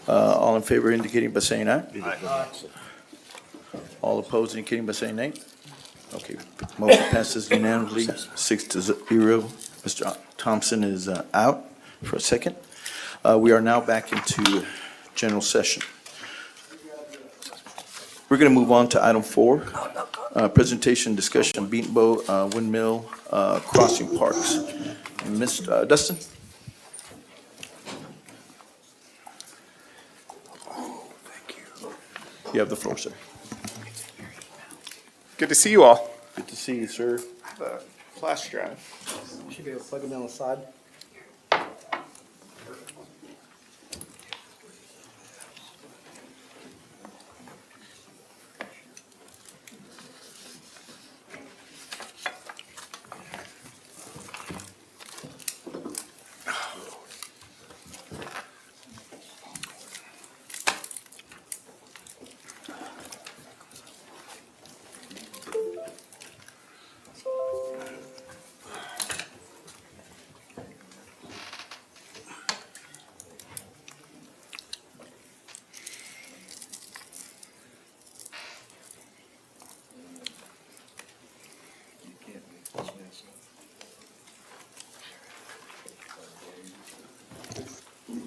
All in favor indicating by saying aye. All opposed indicating by saying nay. Okay, motion passes unanimously, 6-0. Mr. Thompson is out for a second. We are now back into general session. We're going to move on to item 4, presentation discussion Beatonbow Windmill Crossing Parks. Ms. Dustin? You have the floor, sir. Good to see you all. Good to see you, sir. I have a flash drive. Should be able to plug them on the side.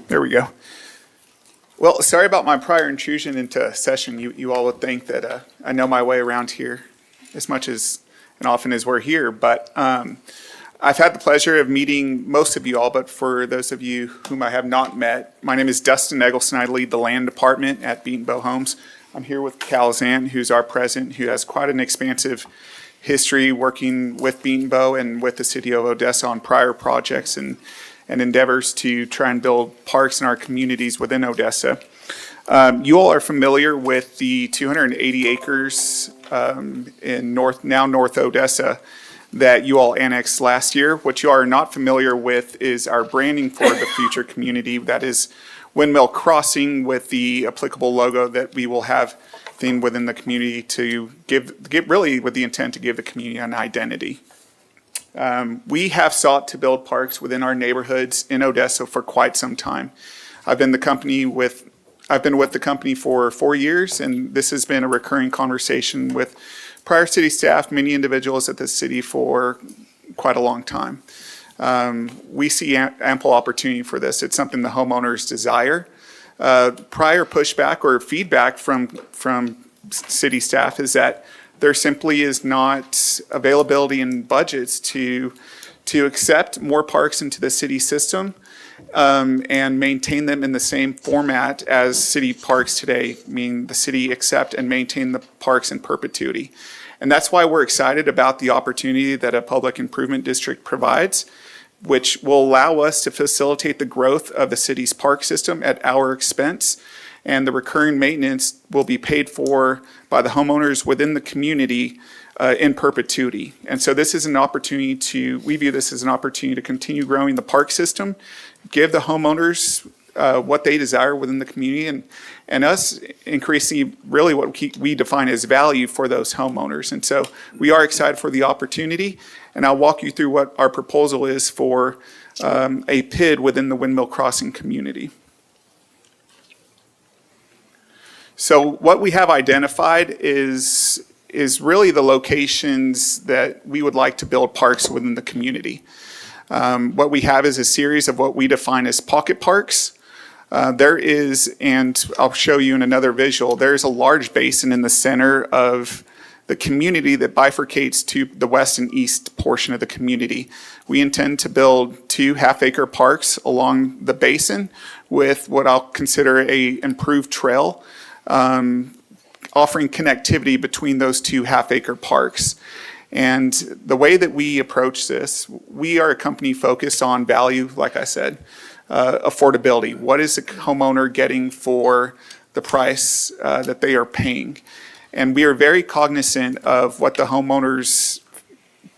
There we go. Well, sorry about my prior intrusion into session. You all would think that I know my way around here as much as and often as we're here, but I've had the pleasure of meeting most of you all, but for those of you whom I have not met, my name is Dustin Eggleston. I lead the land department at Beatonbow Homes. I'm here with Calzan, who's our president, who has quite an expansive history working with Beatonbow and with the city of Odessa on prior projects and endeavors to try and build parks in our communities within Odessa. You all are familiar with the 280 acres in North Odessa that you all annexed last year. What you are not familiar with is our branding for the future community. That is Windmill Crossing with the applicable logo that we will have themed within the community to give really with the intent to give the community an identity. We have sought to build parks within our neighborhoods in Odessa for quite some time. I've been with the company for 4 years, and this has been a recurring conversation with prior city staff, many individuals at the city for quite a long time. We see ample opportunity for this. It's something the homeowners desire. Prior pushback or feedback from city staff is that there simply is not availability in budgets to accept more parks into the city system and maintain them in the same format as city parks today, meaning the city accept and maintain the parks in perpetuity. And that's why we're excited about the opportunity that a public improvement district provides, which will allow us to facilitate the growth of the city's park system at our expense. And the recurring maintenance will be paid for by the homeowners within the community in perpetuity. And so this is an opportunity we view this as an opportunity to continue growing the park system, give the homeowners what they desire within the community, and us increasing really what we define as value for those homeowners. And so we are excited for the opportunity, and I'll walk you through what our proposal is for a PID within the Windmill Crossing community. So what we have identified is really the locations that we would like to build parks within the community. What we have is a series of what we define as pocket parks. There is, and I'll show you in another visual, there's a large basin in the center of the community that bifurcates to the west and east portion of the community. We intend to build 2 half-acre parks along the basin with what I'll consider a improved trail, offering connectivity between those 2 half-acre parks. And the way that we approach this, we are a company focused on value, like I said, affordability. What is the homeowner getting for the price that they are paying? And we are very cognizant of what the homeowners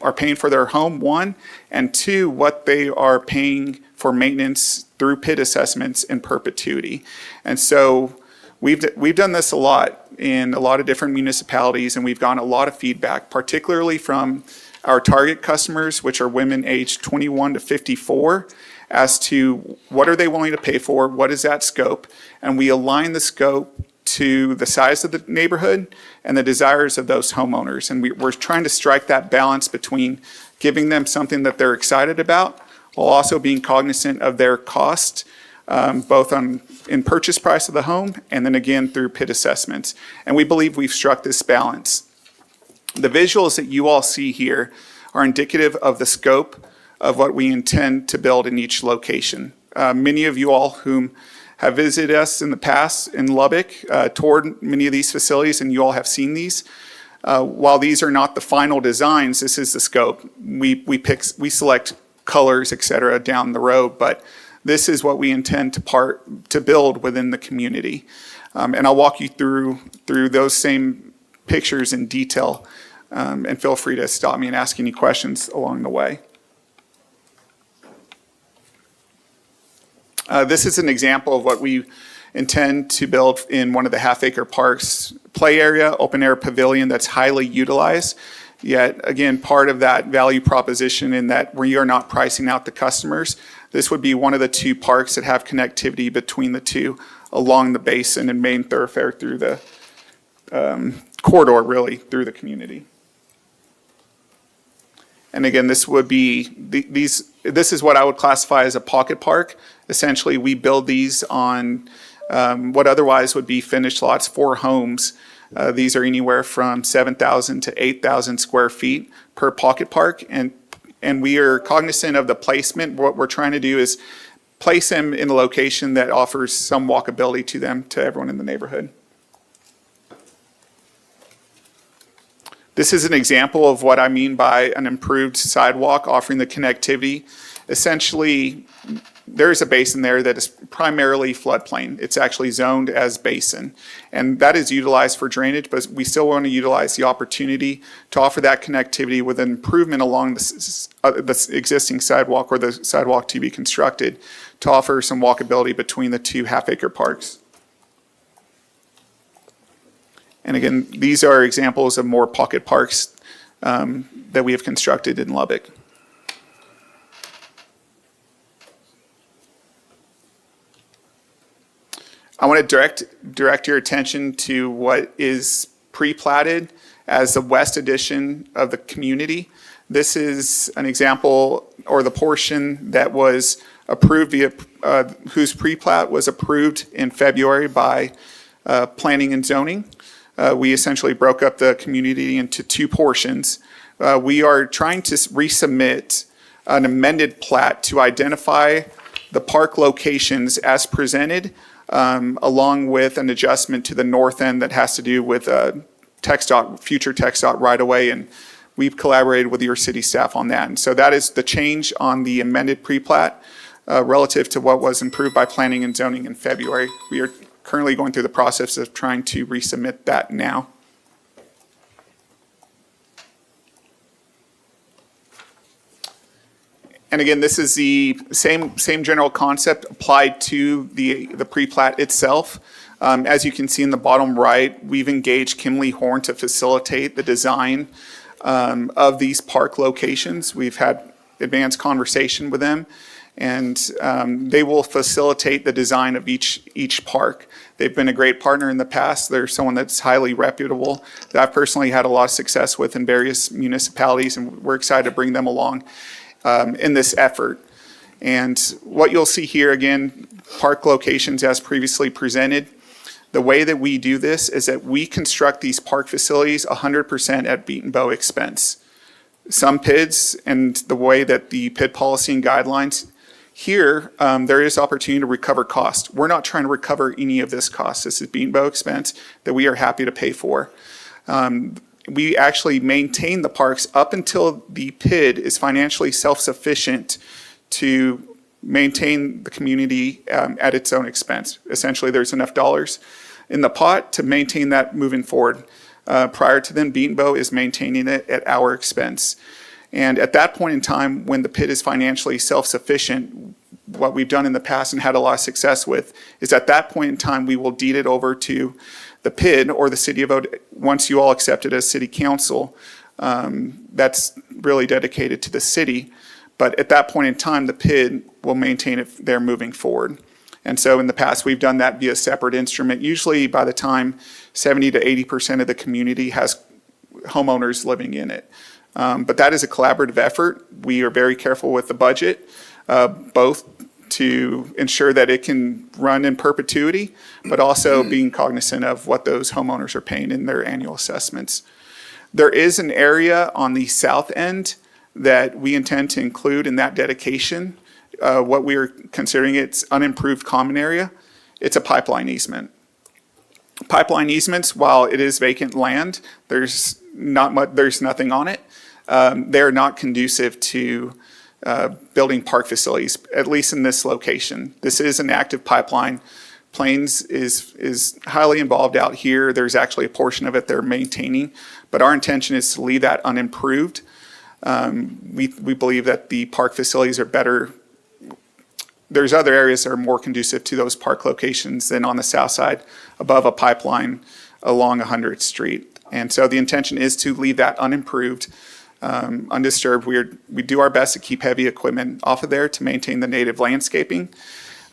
are paying for their home, 1, and 2, what they are paying for maintenance through PID assessments in perpetuity. And so we've done this a lot in a lot of different municipalities, and we've gotten a lot of feedback, particularly from our target customers, which are women aged 21 to 54, as to what are they willing to pay for, what is that scope, and we align the scope to the size of the neighborhood and the desires of those homeowners. And we're trying to strike that balance between giving them something that they're excited about while also being cognizant of their cost, both in purchase price of the home and then again through PID assessments. And we believe we've struck this balance. The visuals that you all see here are indicative of the scope of what we intend to build in each location. Many of you all whom have visited us in the past in Lubbock, toured many of these facilities, and you all have seen these. While these are not the final designs, this is the scope. We select colors, et cetera, down the road, but this is what we intend to build within the community. And I'll walk you through those same pictures in detail, and feel free to stop me and ask any questions along the way. This is an example of what we intend to build in one of the half-acre parks, play area, open-air pavilion that's highly utilized. Yet, again, part of that value proposition in that we are not pricing out the customers. This would be one of the two parks that have connectivity between the two along the basin and main thoroughfare through the corridor, really, through the community. And again, this would be, this is what I would classify as a pocket park. Essentially, we build these on what otherwise would be finished lots for homes. These are anywhere from 7,000 to 8,000 square feet per pocket park. And we are cognizant of the placement. What we're trying to do is place them in a location that offers some walkability to them, to everyone in the neighborhood. This is an example of what I mean by an improved sidewalk offering the connectivity. Essentially, there is a basin there that is primarily floodplain. It's actually zoned as basin. And that is utilized for drainage, but we still want to utilize the opportunity to offer that connectivity with an improvement along the existing sidewalk or the sidewalk to be constructed to offer some walkability between the two half-acre parks. And again, these are examples of more pocket parks that we have constructed in Lubbock. I want to direct your attention to what is pre-platted as the west addition of the community. This is an example, or the portion that was approved via, whose pre-plat was approved in February by Planning and Zoning. We essentially broke up the community into two portions. We are trying to resubmit an amended plat to identify the park locations as presented, along with an adjustment to the north end that has to do with future TxDOT right-of-way, and we've collaborated with your city staff on that. And so that is the change on the amended pre-plat relative to what was approved by Planning and Zoning in February. We are currently going through the process of trying to resubmit that now. And again, this is the same general concept applied to the pre-plat itself. As you can see in the bottom right, we've engaged Kimley Horn to facilitate the design of these park locations. We've had advanced conversation with them, and they will facilitate the design of each park. They've been a great partner in the past. They're someone that's highly reputable that I've personally had a lot of success with in various municipalities, and we're excited to bring them along in this effort. And what you'll see here, again, park locations as previously presented. The way that we do this is that we construct these park facilities 100% at Beat and Bow expense. Some PIDs, and the way that the PID policy and guidelines here, there is opportunity to recover cost. We're not trying to recover any of this cost. This is Beat and Bow expense that we are happy to pay for. We actually maintain the parks up until the PID is financially self-sufficient to maintain the community at its own expense. Essentially, there's enough dollars in the pot to maintain that moving forward. Prior to then, Beat and Bow is maintaining it at our expense. And at that point in time, when the PID is financially self-sufficient, what we've done in the past and had a lot of success with is at that point in time, we will deed it over to the PID or the city of Odessa. Once you all accept it as city council, that's really dedicated to the city. But at that point in time, the PID will maintain it there moving forward. And so in the past, we've done that via separate instrument. Usually by the time 70 to 80% of the community has homeowners living in it. But that is a collaborative effort. We are very careful with the budget, both to ensure that it can run in perpetuity, but also being cognizant of what those homeowners are paying in their annual assessments. There is an area on the south end that we intend to include in that dedication. What we are considering it's unimproved common area. It's a pipeline easement. Pipeline easements, while it is vacant land, there's nothing on it. They're not conducive to building park facilities, at least in this location. This is an active pipeline. Plains is highly involved out here. There's actually a portion of it they're maintaining, but our intention is to leave that unimproved. We believe that the park facilities are better. There's other areas that are more conducive to those park locations than on the south side above a pipeline along 100th Street. And so the intention is to leave that unimproved, undisturbed. We do our best to keep heavy equipment off of there to maintain the native landscaping.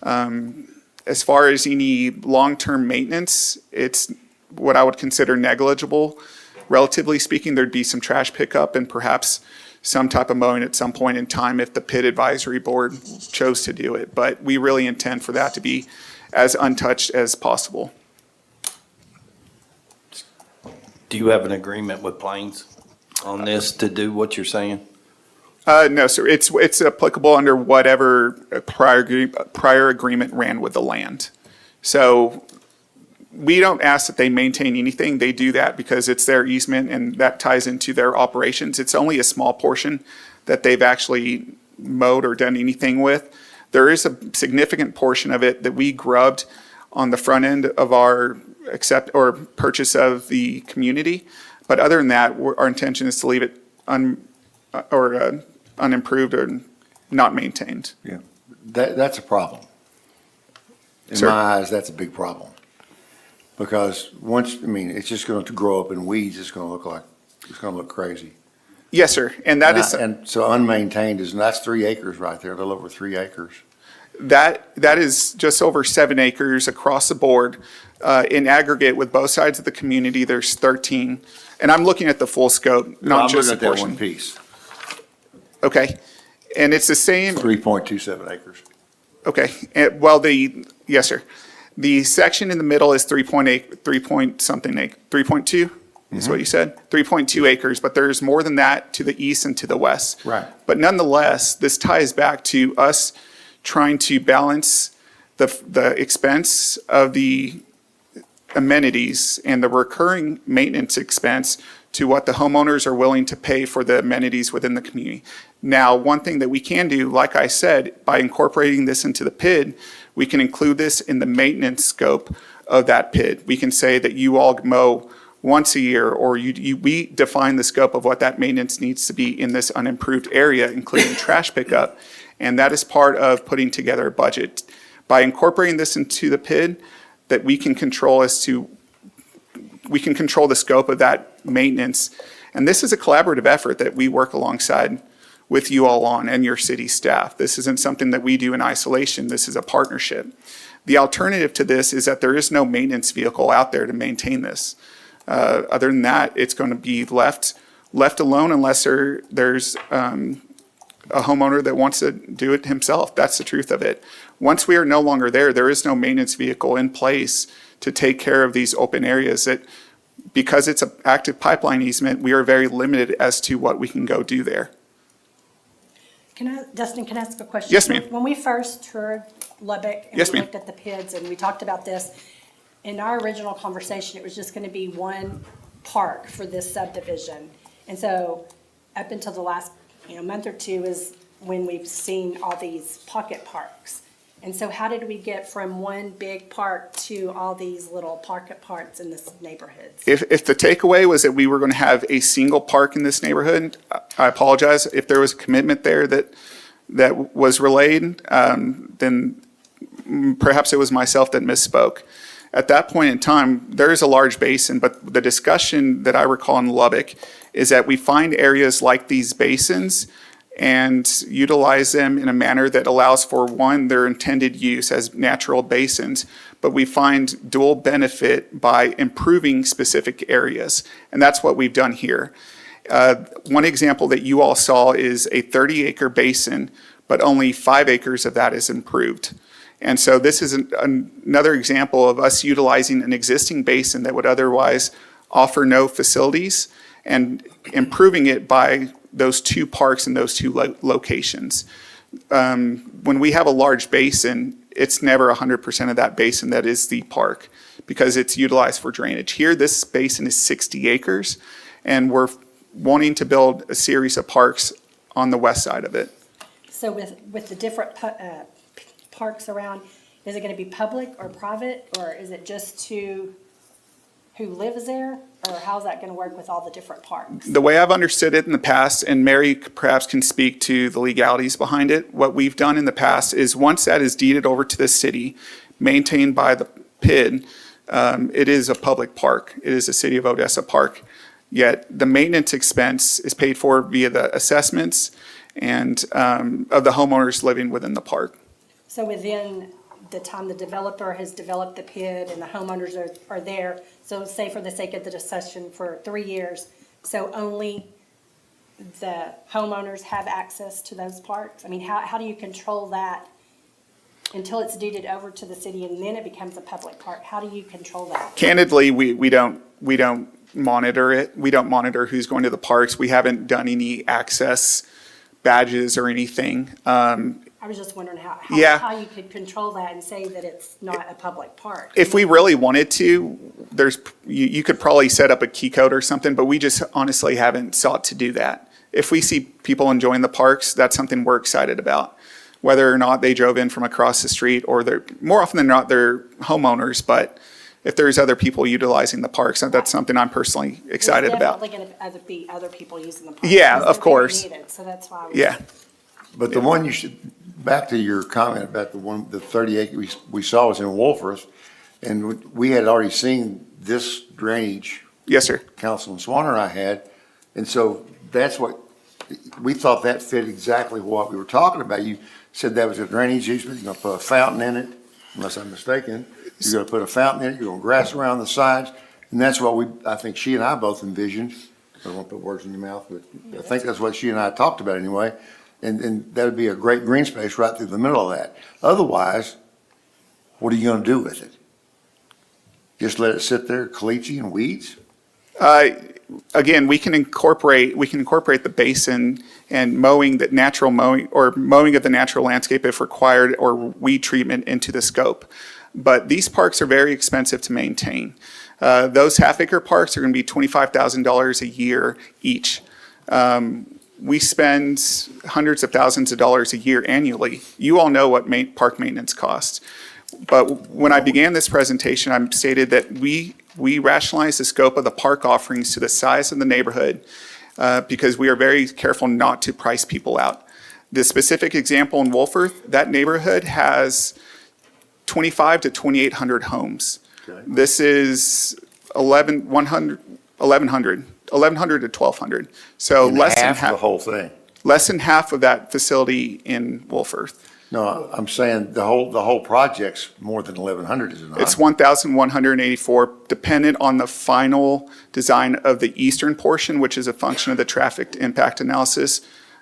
As far as any long-term maintenance, it's what I would consider negligible. Relatively speaking, there'd be some trash pickup and perhaps some type of mowing at some point in time if the PID advisory board chose to do it. But we really intend for that to be as untouched as possible. Do you have an agreement with Plains on this to do what you're saying? No, sir. It's applicable under whatever prior agreement ran with the land. So we don't ask that they maintain anything. They do that because it's their easement and that ties into their operations. It's only a small portion that they've actually mowed or done anything with. There is a significant portion of it that we grubbed on the front end of our purchase of the community. But other than that, our intention is to leave it unimproved or not maintained. Yeah, that's a problem. In Sir? my eyes, that's a big problem. Because it's just going to grow up in weeds. It's going to look crazy. Yes, sir. And that is And so unmaintained that's 3 acres right there, a little over 3 acres. that is just over 7 acres across the board. In aggregate with both sides of the community, there's 13. And I'm looking at the full scope, not just the I'm looking at that one portion. piece, Okay. And it's the same. 3.27 acres. Okay, yes, sir. The section in the middle is 3.2 is what you said? 3.2 acres, but there's more than that to the east and to the west. Right. But nonetheless, this ties back to us trying to balance the expense of the amenities and the recurring maintenance expense to what the homeowners are willing to pay for the amenities within the community. Now, one thing that we can do, like I said, by incorporating this into the PID, we can include this in the maintenance scope of that PID. We can say that you all mow once a year, or we define the scope of what that maintenance needs to be in this unimproved area, including trash pickup. And that is part of putting together a budget. By incorporating this into the PID, that we can control the scope of that maintenance. And this is a collaborative effort that we work alongside with you all on and your city staff. This isn't something that we do in isolation. This is a partnership. The alternative to this is that there is no maintenance vehicle out there to maintain this. Other than that, it's going to be left alone unless there's a homeowner that wants to do it himself. That's the truth of it. Once we are no longer there is no maintenance vehicle in place to take care of these open areas that, because it's an active pipeline easement, we are very limited as to what we can go do there. Dustin, can I ask a question? Yes, ma'am. When we first toured Lubbock and Yes, we ma'am. looked at the PIDs and we talked about this, in our original conversation, it was just going to be one park for this subdivision. And so up until the last month or two is when we've seen all these pocket parks. And so how did we get from one big park to all these little pocket parks in this neighborhoods? If the takeaway was that we were going to have a single park in this neighborhood, I apologize. If there was a commitment there that was relayed, then perhaps it was myself that misspoke. At that point in time, there is a large basin, but the discussion that I recall in Lubbock is that we find areas like these basins and utilize them in a manner that allows for, one, their intended use as natural basins, but we find dual benefit by improving specific areas. And that's what we've done here. One example that you all saw is a 30-acre basin, but only 5 acres of that is improved. And so this is another example of us utilizing an existing basin that would otherwise offer no facilities and improving it by those 2 parks and those 2 locations. When we have a large basin, it's never 100% of that basin that is the park because it's utilized for drainage. Here, this basin is 60 acres, and we're wanting to build a series of parks on the west side of it. So with the different parks around, is it gonna be public or private, or is it just to who lives there? Or how's that gonna work with all the different parks? The way I've understood it in the past, and Mary perhaps can speak to the legalities behind it, what we've done in the past is once that is deeded over to the city, maintained by the PID, it is a public park. It is a City of Odessa park. Yet the maintenance expense is paid for via the assessments and of the homeowners living within the park. So within the time the developer has developed the PID and the homeowners are there, so say for the sake of the discussion for 3 years, so only the homeowners have access to those parks? I mean, how do you control that until it's deeded over to the city and then it becomes a public park? How do you control that? Candidly, we don't monitor it. We don't monitor who's going to the parks. We haven't done any access badges or anything. I was just wondering how you could control that and say that it's not a public park. If we really wanted to, you could probably set up a key code or something, but we just honestly haven't sought to do that. If we see people enjoying the parks, that's something we're excited about. Whether or not they drove in from across the street, or more often than not, they're homeowners, but if there's other people utilizing the parks, that's something I'm personally excited about. There's definitely going to be other people using the park. Yeah, because of they're course. needed, so that's why. Yeah. But the one back to your comment about the 30 acre we saw was in Wolfforth, and we had already seen this drainage, Yes, sir. Councilman Swanner and I had, and so that's what, we thought that fit exactly what we were talking about. You said that was a drainage easement, you're gonna put a fountain in it, unless I'm mistaken. You're gonna put a fountain in it, you're gonna grass around the sides, and that's what I think she and I both envisioned. I don't want to put words in your mouth, but I think that's what she and I talked about anyway. And that would be a great green space right through the middle of that. Otherwise, what are you gonna do with it? Just let it sit there, caliche and weeds? Again, we can incorporate the basin and mowing of the natural landscape if required, or weed treatment into the scope. But these parks are very expensive to maintain. Those half-acre parks are going to be $25,000 a year each. We spend hundreds of thousands of dollars a year annually. You all know what park maintenance costs. But when I began this presentation, I stated that we rationalize the scope of the park offerings to the size of the neighborhood because we are very careful not to price people out. The specific example in Wolfforth, that neighborhood has 2,500 to 2,800 homes. Okay. This is 1,100 to 1,200. So And less than half the half, whole thing. less than half of that facility in Wolfforth. No, I'm saying the whole project's more than 1,100, is it not? It's 1,184, dependent on the final design of the eastern portion, which is a function of the traffic impact analysis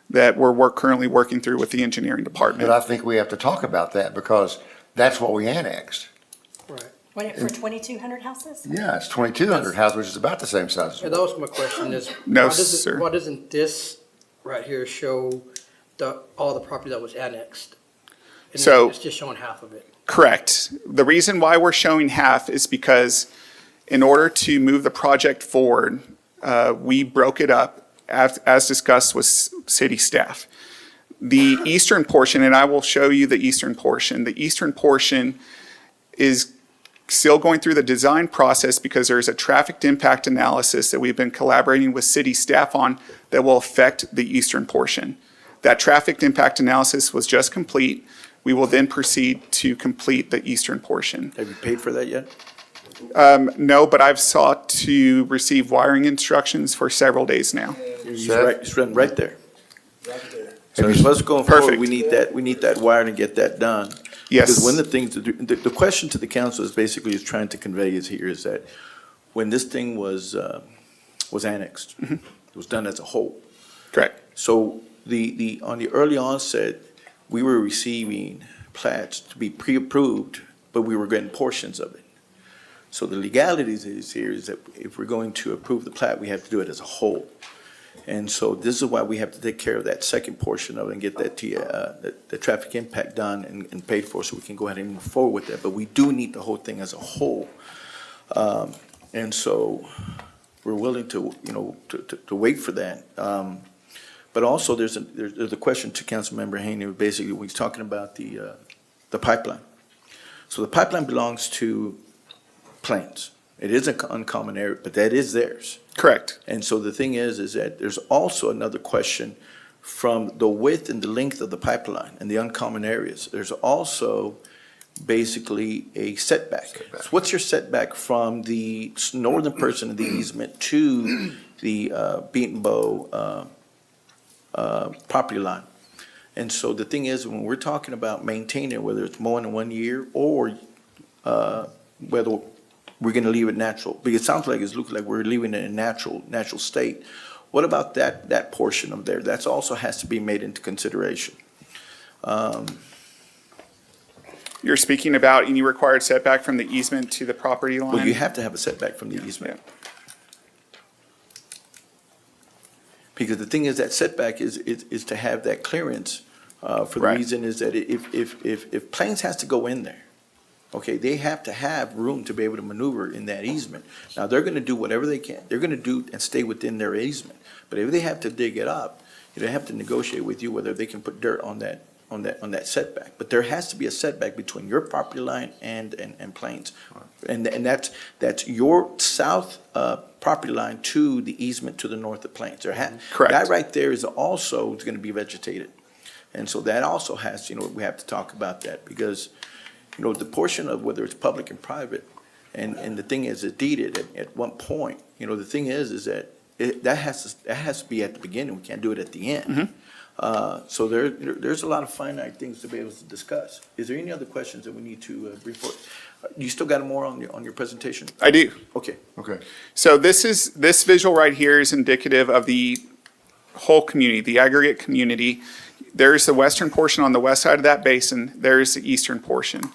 that we're currently working through with the engineering But department. I think we have to talk about that because that's what we annexed. Right. For 2,200 houses? Yeah, it's 2,200 houses, which is about the same size as And that was my question is. No, why doesn't- sir. Why doesn't this right here show all the property that was annexed? And So- it's just showing half of it. Correct. The reason why we're showing half is because in order to move the project forward, we broke it up as discussed with city staff. The eastern portion, and I will show you the eastern portion is still going through the design process because there's a traffic impact analysis that we've been collaborating with city staff on that will affect the eastern portion. That traffic impact analysis was just complete. We will then proceed to complete the eastern portion. Have you paid for that yet? No, but I've sought to receive wiring instructions for several days now. It's right there. So as far as going forward, Perfect. we need that wired and get that done. Yes. Because one of the things, the question to the council is basically is trying to convey is here is that when this thing was annexed, Mm-hmm. it was done as a whole. Correct. So on the early onset, we were receiving plats to be pre-approved, but we were getting portions of it. So the legalities is here is that if we're going to approve the plat, we have to do it as a whole. And so this is why we have to take care of that second portion of it and get the traffic impact done and paid for so we can go ahead and move forward with that. But we do need the whole thing as a whole. And so we're willing to, to wait for that. But also there's a question to Councilmember Haney, basically when he's talking about the pipeline. So the pipeline belongs to Plains. It is an uncommon area, but that is theirs. Correct. And so the thing is that there's also another question from the width and the length of the pipeline and the uncommon areas. There's also basically a setback. So what's your setback from the northern portion of the easement to the Beaton Bow property line? And so the thing is, when we're talking about maintaining, whether it's more than 1 year or whether we're gonna leave it natural, because it sounds like it looks like we're leaving it in natural state. What about that portion of there? That's also has to be made into consideration. You're speaking about any required setback from the easement to the property line? Well, you have to have a setback from the easement. Because the thing is, that setback is to have that clearance, for the Right. reason is that if Plains has to go in there, okay, they have to have room to be able to maneuver in that easement. Now, they're gonna do whatever they can. They're gonna do and stay within their easement. But if they have to dig it up, they have to negotiate with you whether they can put dirt on that setback. But there has to be a setback between your property line and Plains. And that's your south, property line to the easement to the north of Plains. Correct. That right there is also gonna be vegetated. And so that also has, we have to talk about that because, the portion of whether it's public and private, and the thing is, it's deeded at one point, the thing is that that has to be at the beginning, we can't do it at the end. So there's a lot of finite things to be able to discuss. Is there any other questions that we need to bring forward? You still got more on your presentation? I do. Okay. Okay. So this visual right here is indicative of the whole community, the aggregate community. There's the western portion on the west side of that basin. There's the eastern portion.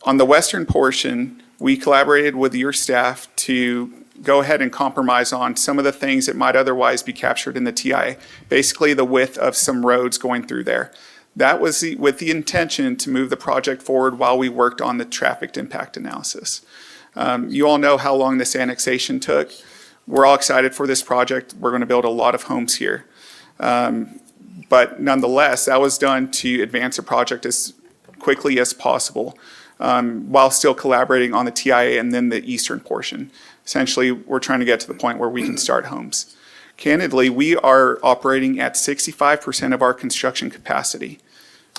On the western portion, we collaborated with your staff to go ahead and compromise on some of the things that might otherwise be captured in the TIA. Basically, the width of some roads going through there. That was with the intention to move the project forward while we worked on the traffic impact analysis. You all know how long this annexation took. We're all excited for this project. We're going to build a lot of homes here. But nonetheless, that was done to advance the project as quickly as possible, while still collaborating on the TIA and then the eastern portion. Essentially, we're trying to get to the point where we can start homes. Candidly, we are operating at 65% of our construction capacity.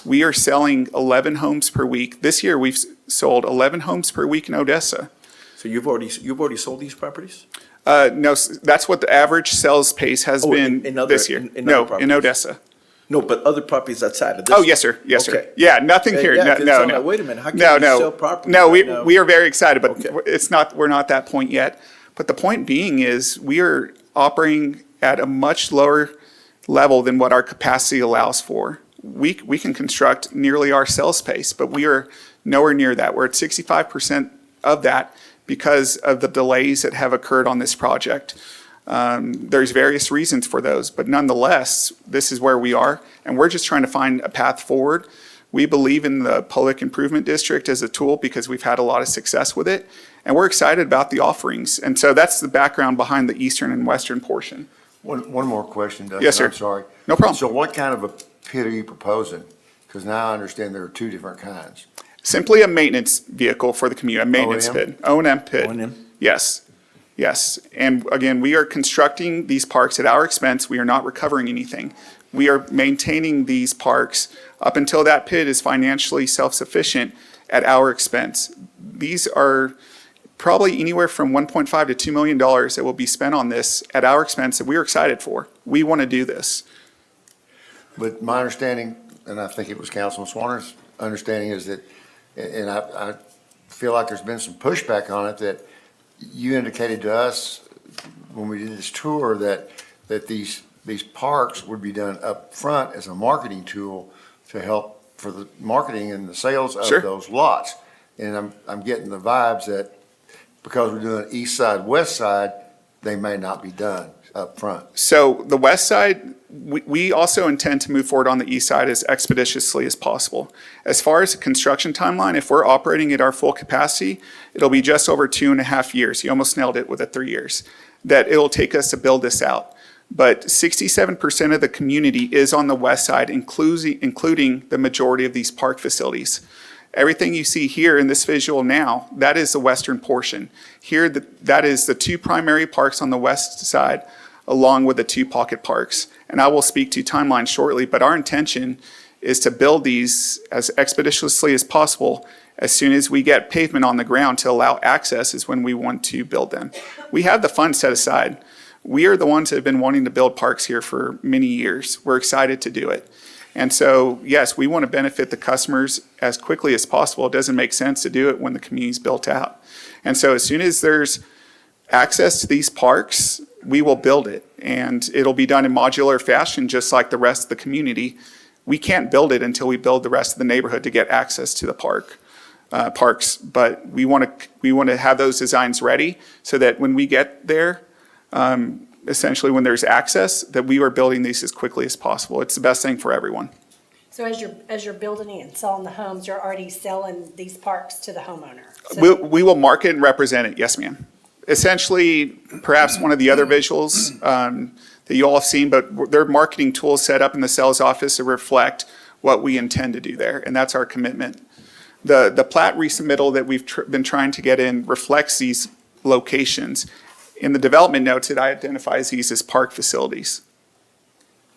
We are selling 11 homes per week. This year, we've sold 11 homes per week in Odessa. So you've already sold these properties? No, that's what the average sales pace has Oh, been in other- this year. in No, other properties. in Odessa. No, but other properties outside of this? Oh, yes, sir. Yes, sir. Okay. Yeah, nothing here. Yeah, No, 'cause no, I'm no. like, wait a minute, how can No, you no. sell property No, right now? we are very excited, but Okay. we're not that point yet. But the point being is we are operating at a much lower level than what our capacity allows for. We can construct nearly our sales pace, but we are nowhere near that. We're at 65% of that because of the delays that have occurred on this project. There's various reasons for those, but nonetheless, this is where we are, and we're just trying to find a path forward. We believe in the Public Improvement District as a tool because we've had a lot of success with it, and we're excited about the offerings. And so that's the background behind the eastern and western portion. One more question, Dustin. Yes, sir. I'm sorry. No problem. So what kind of a pit are you proposing? Because now I understand there are two different kinds. Simply a maintenance vehicle for the community, a maintenance O&M? pit, O&M pit. O&M? Yes, yes. And again, we are constructing these parks at our expense. We are not recovering anything. We are maintaining these parks up until that pit is financially self-sufficient at our expense. These are probably anywhere from $1.5 to $2 million that will be spent on this at our expense that we are excited for. We want to do this. But my understanding, and I think it was Councilman Swanner's understanding, is that, and I feel like there's been some pushback on it, that you indicated to us when we did this tour that these parks would be done up front as a marketing tool to help for the marketing and the sales of Sure. those lots. And I'm getting the vibes that because we're doing east side, west side, they may not be done up front. So the west side, we also intend to move forward on the east side as expeditiously as possible. As far as the construction timeline, if we're operating at our full capacity, it'll be just over 2.5 years. You almost nailed it with the 3 years, that it'll take us to build this out. But 67% of the community is on the west side, including the majority of these park facilities. Everything you see here in this visual now, that is the western portion. Here, that is the 2 primary parks on the west side, along with the 2 pocket parks. And I will speak to timeline shortly, but our intention is to build these as expeditiously as possible. As soon as we get pavement on the ground to allow access is when we want to build them. We have the funds set aside. We are the ones that have been wanting to build parks here for many years. We're excited to do it. And so, yes, we want to benefit the customers as quickly as possible. It doesn't make sense to do it when the community's built out. And so as soon as there's access to these parks, we will build it. And it'll be done in modular fashion, just like the rest of the community. We can't build it until we build the rest of the neighborhood to get access to the parks. But we want to have those designs ready so that when we get there, essentially when there's access, that we are building these as quickly as possible. It's the best thing for everyone. So as you're building and selling the homes, you're already selling these parks to the homeowner? So- We will market and represent it, yes, ma'am. Essentially, perhaps one of the other visuals that you all have seen, but their marketing tools set up in the sales office to reflect what we intend to do there, and that's our commitment. The plat resubmittal that we've been trying to get in reflects these locations. In the development notes, it identifies these as park facilities.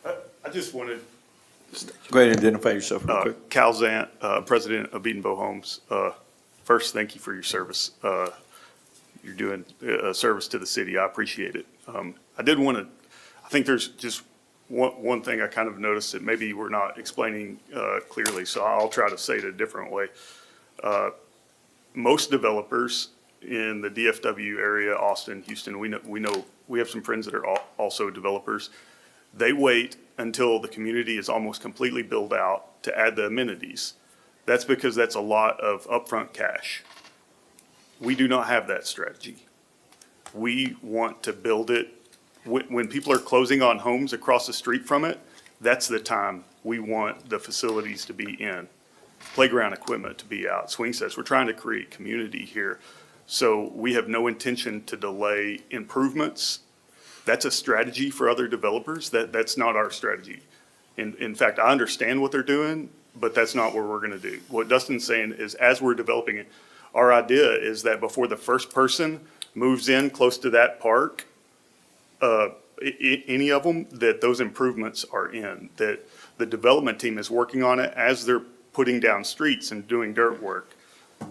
I just wanted, Go ahead and identify yourself real quick. Cal Zant, President of Edenbo Homes. First, thank you for your service. You're doing a service to the city. I appreciate it. I did want to, I think there's just one thing I kind of noticed that maybe we're not explaining clearly, so I'll try to say it a different way. Most developers in the DFW area, Austin, Houston, we have some friends that are also developers. They wait until the community is almost completely built out to add the amenities. That's because that's a lot of upfront cash. We do not have that strategy. We want to build it, when people are closing on homes across the street from it, that's the time we want the facilities to be in. Playground equipment to be out, swing sets. We're trying to create community here. So we have no intention to delay improvements. That's a strategy for other developers. That's not our strategy. In fact, I understand what they're doing, but that's not what we're going to do. What Dustin's saying is, as we're developing it, our idea is that before the first person moves in close to that park, any of them, that those improvements are in, that the development team is working on it as they're putting down streets and doing dirt work.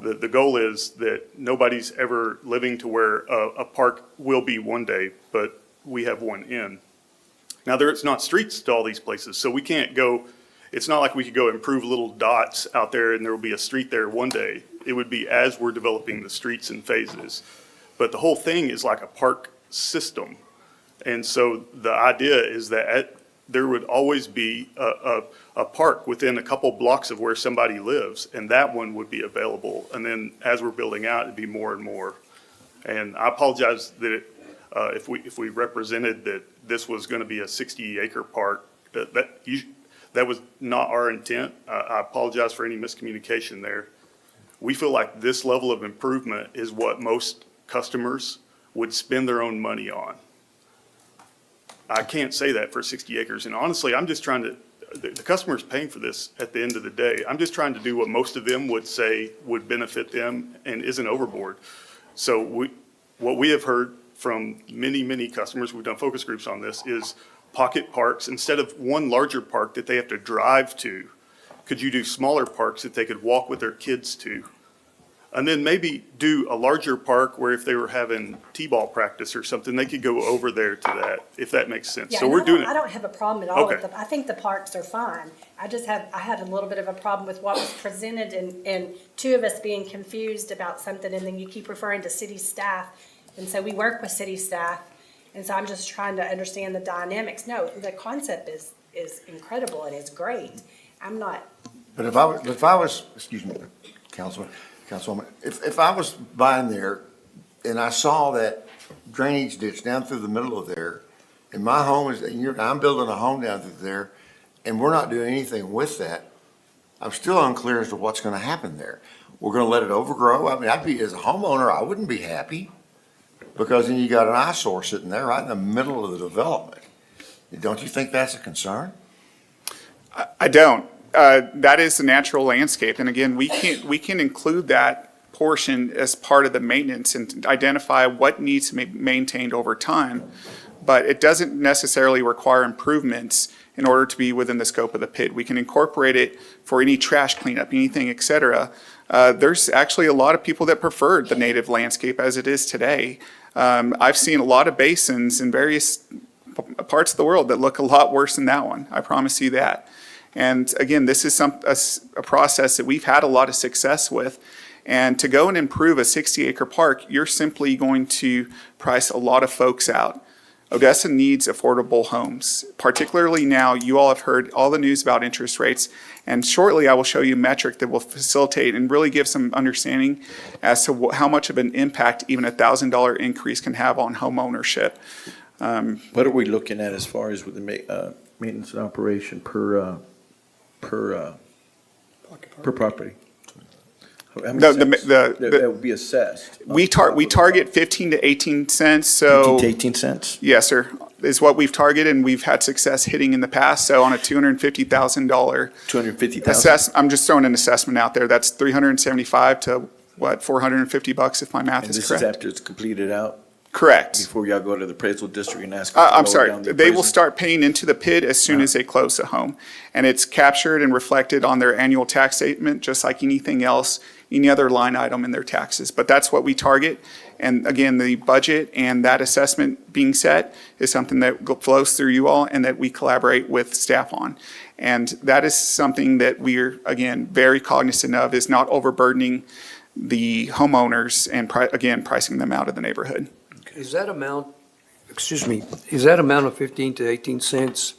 The goal is that nobody's ever living to where a park will be one day, but we have one in. Now, it's not streets to all these places, so we can't go, it's not like we could go improve little dots out there and there will be a street there one day. It would be as we're developing the streets in phases. But the whole thing is like a park system. And so the idea is that there would always be a park within a couple blocks of where somebody lives, and that one would be available. And then as we're building out, it'd be more and more. And I apologize that if we represented that this was going to be a 60-acre park, that was not our intent. I apologize for any miscommunication there. We feel like this level of improvement is what most customers would spend their own money on. I can't say that for 60 acres. And honestly, I'm just trying to, the customer's paying for this at the end of the day. I'm just trying to do what most of them would say would benefit them and isn't overboard. So what we have heard from many, many customers, we've done focus groups on this, is pocket parks. Instead of one larger park that they have to drive to, could you do smaller parks that they could walk with their kids to? And then maybe do a larger park where if they were having T-ball practice or something, they could go over there to that, if that makes sense. Yeah, So and we're doing I it. don't have a problem at all with Okay. them. I think the parks are fine. I had a little bit of a problem with what was presented and two of us being confused about something, and then you keep referring to city staff. And so we work with city staff, and so I'm just trying to understand the dynamics. No, the concept is incredible and it's great. I'm not, But if I was, excuse me, Councilwoman, if I was buying there and I saw that drainage ditch down through the middle of there, and my home is, and I'm building a home down through there, and we're not doing anything with that, I'm still unclear as to what's gonna happen there. We're gonna let it overgrow? I mean, as a homeowner, I wouldn't be happy, because then you got an eyesore sitting there right in the middle of the development. Don't you think that's a concern? I don't. That is the natural landscape, and again, we can include that portion as part of the maintenance and identify what needs to be maintained over time, but it doesn't necessarily require improvements in order to be within the scope of the PID. We can incorporate it for any trash cleanup, anything, et cetera. There's actually a lot of people that prefer the native landscape as it is today. I've seen a lot of basins in various parts of the world that look a lot worse than that one. I promise you that. And again, this is a process that we've had a lot of success with. And to go and improve a 60-acre park, you're simply going to price a lot of folks out. Odessa needs affordable homes, particularly now. You all have heard all the news about interest rates, and shortly I will show you a metric that will facilitate and really give some understanding as to how much of an impact even a $1,000 increase can have on home ownership. What are we looking at as far as with the maintenance and operation per property? How many cents? That would be assessed. We target 15 to 18 cents, so. 15 to 18 cents? Yes, sir, is what we've targeted, and we've had success hitting in the past. So on a $250,000 $250,000? I'm just throwing an assessment out there. That's $375 to what, $450 if my math And is this is correct. after it's completed out, Correct. before y'all go to the appraisal district and ask? them to I'm lower sorry, down the they will appraisal? start paying into the PID as soon as they close the home. And it's captured and reflected on their annual tax statement, just like anything else, any other line item in their taxes. But that's what we target. And again, the budget and that assessment being set is something that flows through you all and that we collaborate with staff on. And that is something that we're, again, very cognizant of, is not overburdening the homeowners and, again, pricing them out of the neighborhood. Is that amount, is that amount of 15 to 18 cents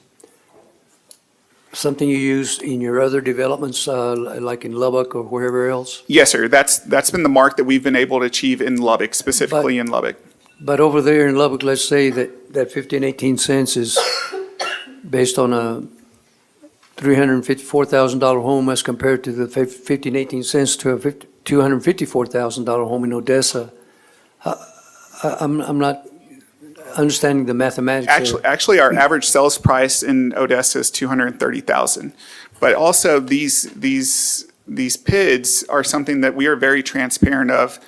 something you use in your other developments, like in Lubbock or wherever else? Yes, sir. That's been the mark that we've been able to achieve in Lubbock, specifically in Lubbock. But over there in Lubbock, let's say that 15, 18 cents is based on a $354,000 home as compared to the 15, 18 cents to a $254,000 home in Odessa. I'm not understanding the mathematics there. Actually, our average sales price in Odessa is $230,000. But also, these PIDs are something that we are very transparent of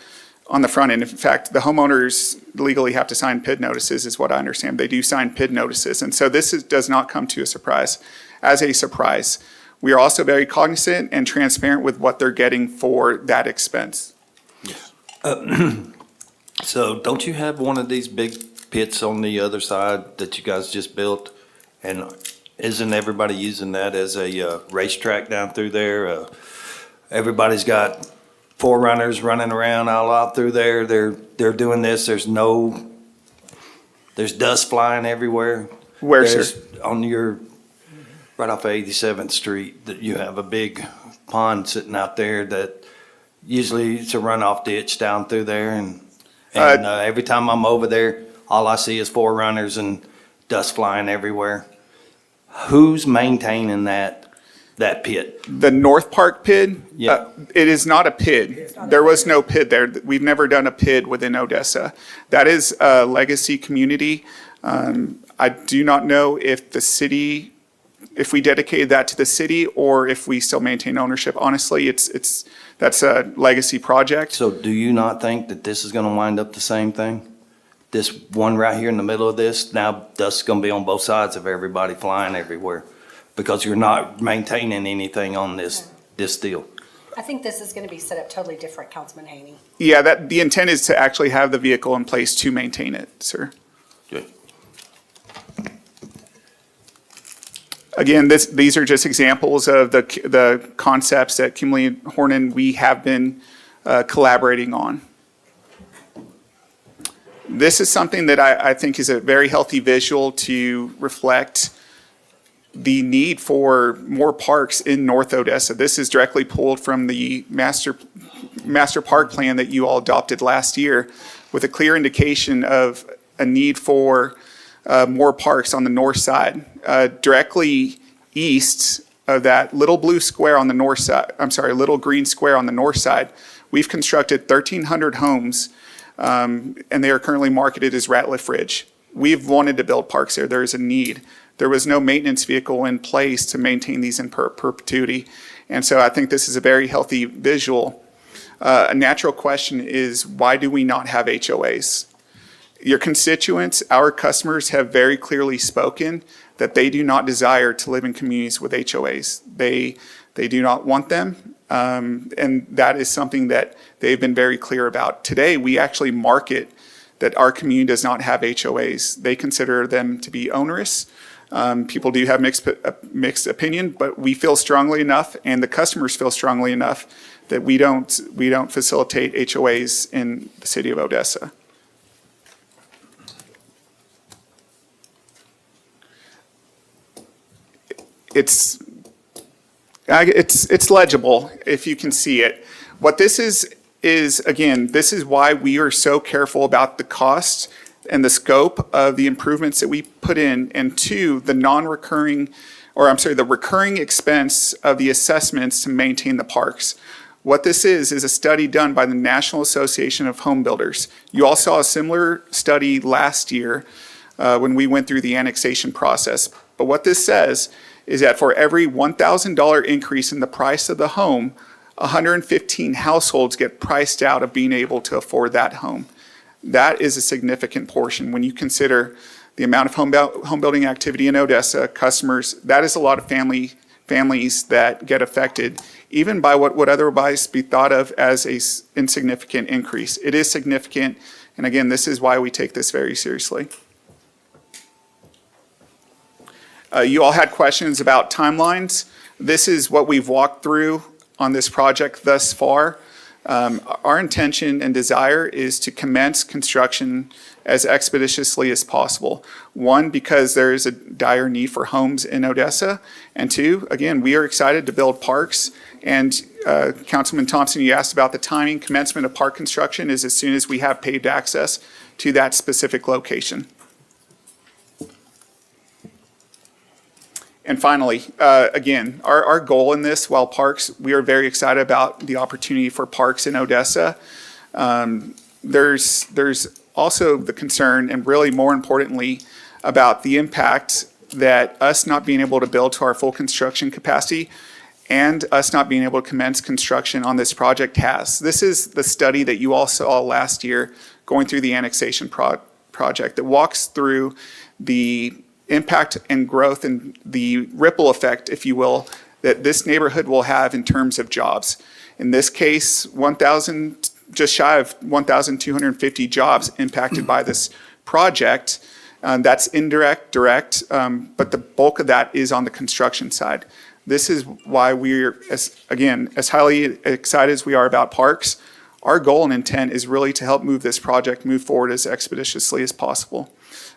on the front end. In fact, the homeowners legally have to sign PID notices, is what I understand. They do sign PID notices, and so this does not come to a surprise, as a surprise. We are also very cognizant and transparent with what they're getting for that expense. So don't you have one of these big pits on the other side that you guys just built? And isn't everybody using that as a racetrack down through there? Everybody's got forerunners running around all out through there. They're doing this. There's dust flying everywhere. Where, sir? Right off of 87th Street, that you have a big pond sitting out there that usually it's a runoff ditch down through there, and every time I'm over there, all I see is forerunners and dust flying everywhere. Who's maintaining that pit? The North Park PID? Yeah. It is not a PID. There was no PID there. We've never done a PID within Odessa. That is a legacy community. I do not know if if we dedicated that to the city or if we still maintain ownership. Honestly, that's a legacy project. So do you not think that this is gonna wind up the same thing? This one right here in the middle of this, now dust's gonna be on both sides of everybody flying everywhere because you're not maintaining anything on this deal. I think this is gonna be set up totally different, Councilman Haney. Yeah, the intent is to actually have the vehicle in place to maintain it, sir. Good. Again, these are just examples of the concepts that Kimberly and Hornan, we have been collaborating on. This is something that I think is a very healthy visual to reflect the need for more parks in North Odessa. This is directly pulled from the master park plan that you all adopted last year, with a clear indication of a need for more parks on the north side. Directly east of that little blue square on the north side, little green square on the north side, we've constructed 1,300 homes, and they are currently marketed as Ratliff Ridge. We've wanted to build parks there. There is a need. There was no maintenance vehicle in place to maintain these in perpetuity. And so I think this is a very healthy visual. A natural question is, why do we not have HOAs? Your constituents, our customers, have very clearly spoken that they do not desire to live in communities with HOAs. They do not want them, and that is something that they've been very clear about. Today, we actually market that our community does not have HOAs. They consider them to be onerous. People do have mixed opinion, but we feel strongly enough, and the customers feel strongly enough, that we don't facilitate HOAs in the city of Odessa. It's legible if you can see it. What this is again, this is why we are so careful about the cost and the scope of the improvements that we put in, and two, the the recurring expense of the assessments to maintain the parks. What this is a study done by the National Association of Home Builders. You all saw a similar study last year when we went through the annexation process. But what this says is that for every $1,000 increase in the price of the home, 115 households get priced out of being able to afford that home. That is a significant portion when you consider the amount of home building activity in Odessa, customers. That is a lot of families that get affected, even by what would otherwise be thought of as a insignificant increase. It is significant, and again, this is why we take this very seriously. You all had questions about timelines. This is what we've walked through on this project thus far. Our intention and desire is to commence construction as expeditiously as possible. One, because there is a dire need for homes in Odessa. And two, again, we are excited to build parks. And Councilman Thompson, you asked about the timing. Commencement of park construction is as soon as we have paved access to that specific location. And finally, again, our goal in this, while parks, we are very excited about the opportunity for parks in Odessa. There's also the concern, and really more importantly, about the impact that us not being able to build to our full construction capacity and us not being able to commence construction on this project has. This is the study that you all saw last year going through the annexation project that walks through the impact and growth and the ripple effect, if you will, that this neighborhood will have in terms of jobs. In this case, just shy of 1,250 jobs impacted by this project. That's indirect, direct, but the bulk of that is on the construction side. This is why we're, as highly excited as we are about parks, our goal and intent is really to help move this project move forward as expeditiously as possible.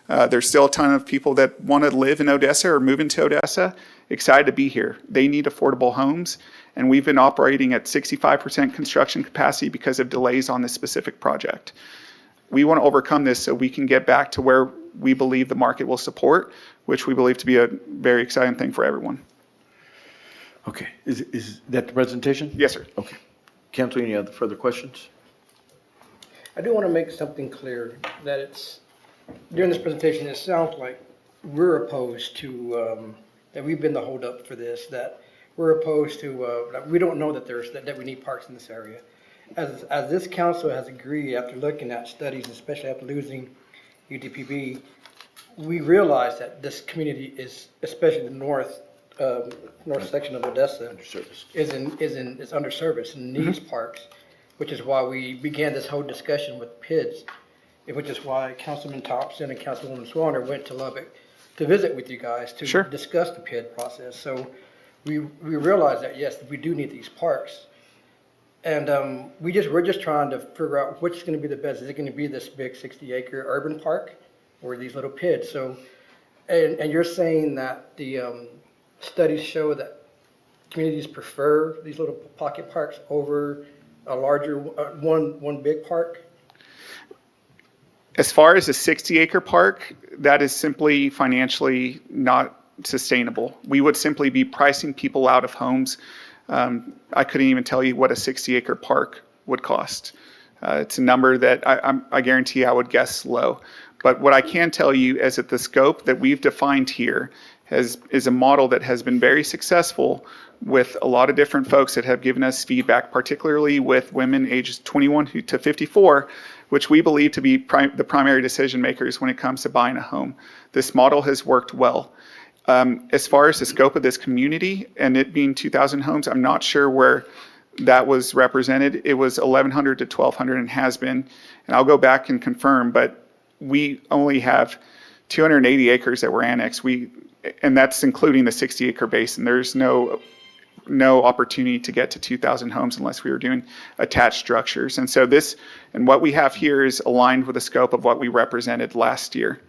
There's still a ton of people that want to live in Odessa or move into Odessa, excited to be here. They need affordable homes, and we've been operating at 65% construction capacity because of delays on this specific project. We want to overcome this so we can get back to where we believe the market will support, which we believe to be a very exciting thing for everyone. Okay, is that the presentation? Yes, sir. Okay. Council, any other further questions? I do want to make something clear, that it's, during this presentation, it sounds like we're opposed to, that we've been the holdup for this, that we're opposed to, that we don't know that that we need parks in this area. As this council has agreed after looking at studies, especially after losing UDPB, we realize that this community is, especially the north north section of Odessa Service. is under service and needs parks, which is why we began this whole discussion with PIDs, which is why Councilman Thompson and Councilwoman Swanner went to Lubbock to visit with you guys to Sure. discuss the PID process. So we realized that, yes, we do need these parks. And we're just trying to figure out which is going to be the best. Is it going to be this big 60-acre urban park or these little PIDs? So, and you're saying that the studies show that communities prefer these little pocket parks over a larger, one big park? As far as a 60-acre park, that is simply financially not sustainable. We would simply be pricing people out of homes. I couldn't even tell you what a 60-acre park would cost. It's a number that I guarantee I would guess low. But what I can tell you is that the scope that we've defined here is a model that has been very successful with a lot of different folks that have given us feedback, particularly with women ages 21 to 54, which we believe to be the primary decision makers when it comes to buying a home. This model has worked well. As far as the scope of this community and it being 2,000 homes, I'm not sure where that was represented. It was 1,100 to 1,200 and has been. And I'll go back and confirm, but we only have 280 acres that were annexed. And that's including the 60-acre basin. There's no opportunity to get to 2,000 homes unless we were doing attached structures. And so and what we have here is aligned with the scope of what we represented last year.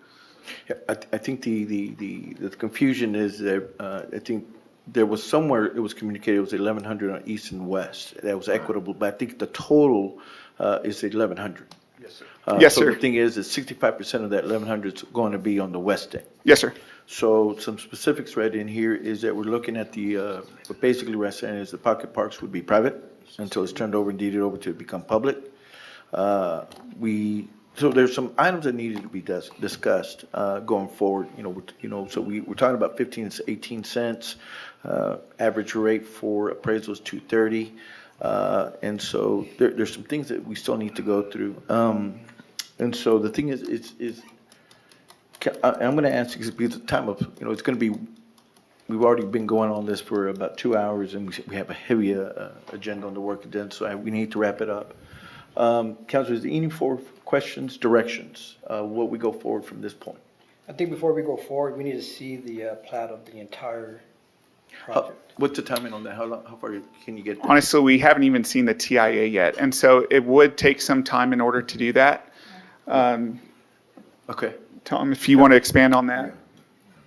Yeah, I think the confusion is that, I think there was somewhere, it was communicated, it was 1,100 on east and west. That was equitable, but I think the total is 1,100. Yes, sir. Yes, So sir. the thing is 65% of that 1,100 is going to be on the west end. Yes, sir. So some specifics read in here is that we're looking at what basically we're saying is the pocket parks would be private until it's turned over and deeded over to become public. So there's some items that needed to be discussed going forward. So we're talking about 15 to 18 cents. Average rate for appraisal is 230. And so there's some things that we still need to go through. And so the thing is I'm going to ask you because the time of, it's going to be, we've already been going on this for about 2 hours and we have a heavy agenda on the work agenda, so we need to wrap it up. Councilor, is there any questions, directions, what we go forward from this point? I think before we go forward, we need to see the plat of the entire project. What's the timing on that? How far can you get? Honestly, we haven't even seen the TIA yet. And so it would take some time in order to do that. Okay. Tom, if you want to expand on that.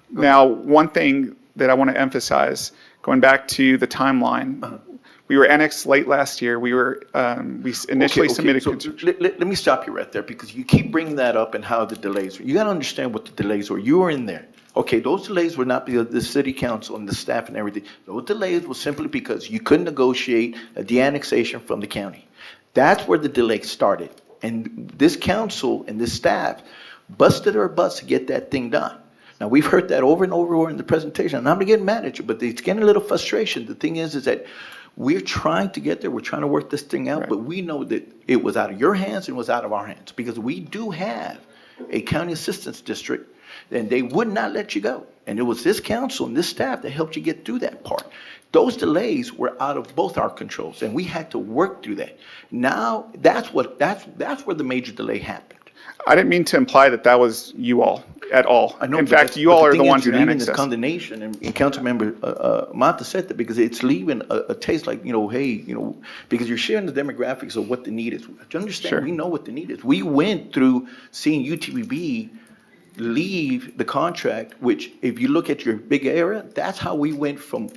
Now, one thing that I want to emphasize, going back to the timeline, we were annexed late last year. We initially submitted. So let me stop you right there because you keep bringing that up and how the delays were. You got to understand what the delays were. You were in there. Okay, those delays were not because the city council and the staff and everything. Those delays were simply because you couldn't negotiate a de-annexation from the county. That's where the delay started. And this council and this staff busted our butts to get that thing done. Now, we've heard that over and over in the presentation. And I'm not getting mad at you, but it's getting a little frustration. The thing is that we're trying to get there. We're trying to work this thing out, but we know that it was out of your hands and it was out of our hands because we do have a county assistance district and they would not let you go. And it was this council and this staff that helped you get through that part. Those delays were out of both our controls and we had to work through that. Now, that's where the major delay happened. I didn't mean to imply that was you all at all. I know, in fact, you all are the ones who annexed this us. condemnation, and Councilmember Mata said that because it's leaving a taste like, because you're sharing the demographics of what the need is. Do you understand? Sure. We know what the need is. We went through seeing UTBB leave the contract, which if you look at your big area, that's how we went from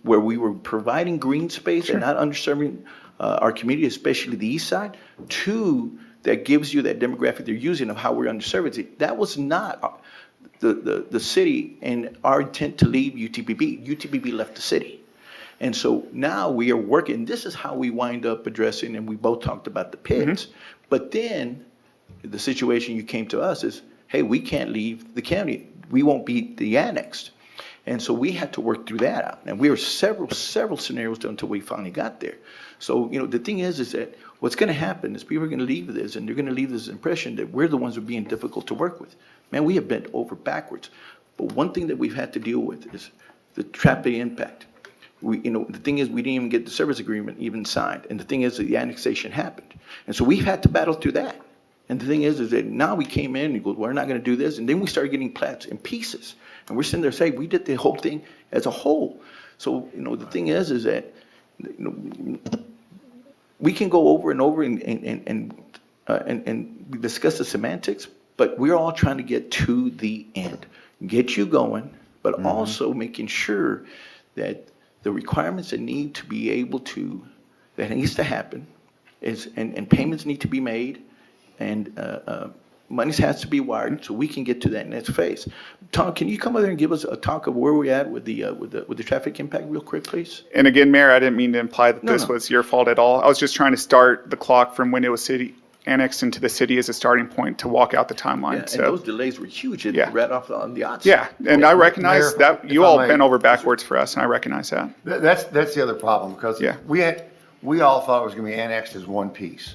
where we were providing green space and not underserving our community, especially the east side, to that gives you that demographic they're using of how we're underserved. That was not the city and our intent to leave UTBB. UTBB left the city. And so now we are working. This is how we wind up addressing, and we both talked about the pits. Mm-hmm. But then the situation you came to us is, hey, we can't leave the county. We won't be de-annexed. And so we had to work through that out. And we were several scenarios until we finally got there. So, the thing is that what's going to happen is people are going to leave this and they're going to leave this impression that we're the ones who are being difficult to work with. Man, we have bent over backwards. But one thing that we've had to deal with is the traffic impact. The thing is, we didn't even get the service agreement even signed, and the thing is, that the annexation happened. And so we've had to battle through that. And the thing is that now we came in and go, we're not gonna do this, and then we started getting plats in pieces. And we're sitting there saying, we did the whole thing as a whole. So, the thing is that, we can go over and over and discuss the semantics, but we're all trying to get to the end, get you going, but also making sure that the requirements that need to be able to, that needs to happen is, and payments need to be made, and monies has to be wired so we can get to that next phase. Tom, can you come over there and give us a talk of where we're at with the traffic impact real quick, please? And again, Mayor, I didn't mean to imply that No, this no. was your fault at all. I was just trying to start the clock from when it was annexed into the city as a starting point to walk out the Yeah, timeline, and so. those delays were huge, Yeah. right off on the odds. Yeah, and I recognize Mayor, that if you I all may. bent over backwards for us, and I recognize that. That's the other problem, because Yeah. we all thought it was gonna be annexed as one piece.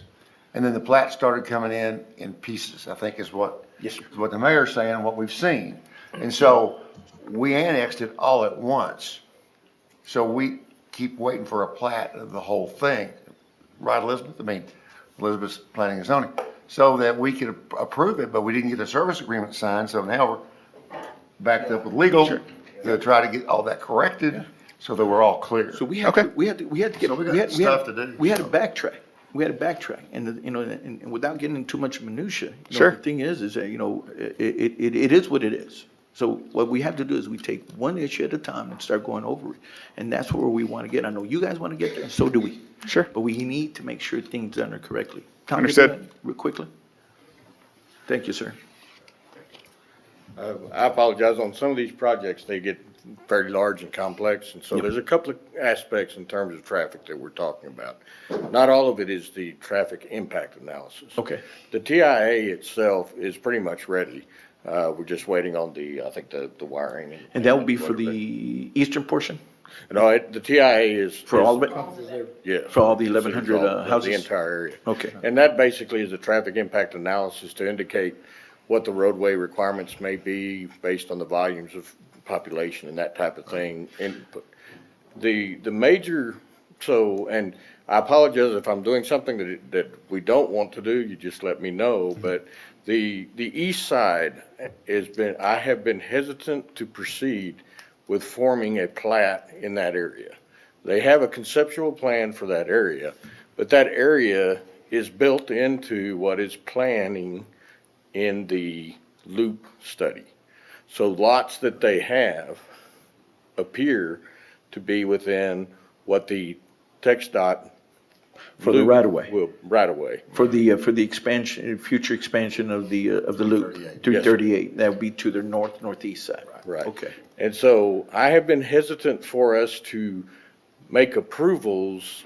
And then the plat started coming in pieces, I think is what. Yes, sir. Is what the mayor's saying, and what we've seen. And so we annexed it all at once. So we keep waiting for a plat of the whole thing. Right, Elizabeth? I mean, Elizabeth's planning and zoning. So that we could approve it, but we didn't get a service agreement signed, so now we're backed up with legal to try to get all that corrected so that we're all clear. So we had Okay. to, we had to get, So we got we had stuff to do, We had to so. backtrack. We had to backtrack, and, and without getting into too much minutia. Sure. The thing is that, it is what it is. So what we have to do is we take one issue at a time and start going over it. And that's where we want to get. I know you guys want to get there, and so do we. Sure. But we need to make sure things are done correctly. Tom, Understood. you do that real quickly? Thank you, sir. I apologize, on some of these projects, they get fairly large and complex, and so there's a couple of aspects in terms of traffic that we're talking about. Not all of it is the traffic impact analysis. Okay. The TIA itself is pretty much ready. We're just waiting on I think the wiring. And that would be for the eastern portion, No, the TIA is. for all of it? Yes. For all the 1,100 The houses? entire area. Okay. And that basically is a traffic impact analysis to indicate what the roadway requirements may be based on the volumes of population and that type of thing. Input. The major, and I apologize if I'm doing something that we don't want to do, you just let me know, but the east side I have been hesitant to proceed with forming a plat in that area. They have a conceptual plan for that area, but that area is built into what is planning in the loop study. So lots that they have appear to be within what the TxDOT For the loop right-of-way. Right-of-way. For the expansion, future expansion of the loop, 338, that would be to the northeast side. Right. Okay. And so I have been hesitant for us to make approvals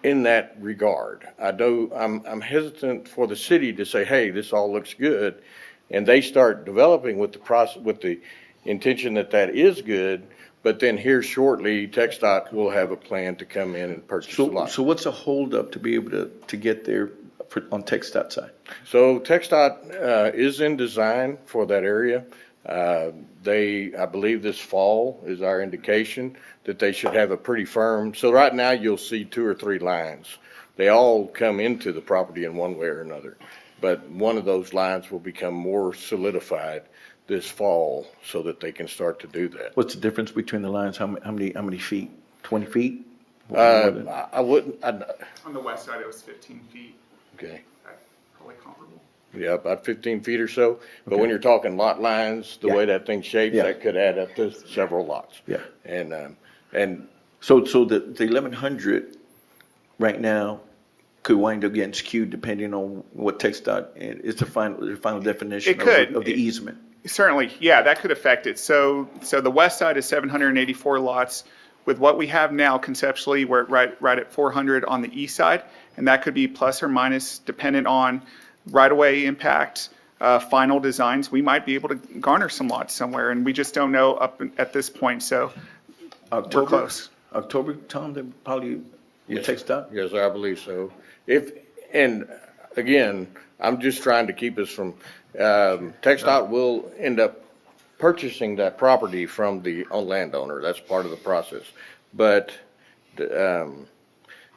in that regard. I'm hesitant for the city to say, hey, this all looks good, and they start developing with the process, with the intention that is good, but then here shortly, TxDOT will have a plan to come in and purchase the lot. So what's a holdup to be able to get there on TxDOT side? So TxDOT is in design for that area. I believe this fall is our indication that they should have a pretty firm, so right now you'll see 2 or 3 lines. They all come into the property in one way or another, but one of those lines will become more solidified this fall so that they can start to do that. What's the difference between the lines? How many feet? 20 feet? I wouldn't, On the west side, it was 15 feet, okay. probably comparable. Yeah, about 15 feet or so. But when you're talking lot lines, the way that thing's shaped, Yeah. that could add up to several lots. Yeah. And So the 1,100 right now could wind up getting skewed depending on what TxDOT, it's the final definition It could. of the easement. Certainly, yeah, that could affect it. So the west side is 784 lots. With what we have now conceptually, we're right at 400 on the east side, and that could be plus or minus dependent on right-of-way impact, final designs. We might be able to garner some lots somewhere, and we just don't know at this point, so we're close. October, Tom, they probably, with TxDOT? yes, I believe so. And again, I'm just trying to keep us from, TxDOT will end up purchasing that property from the landowner. That's part of the process. But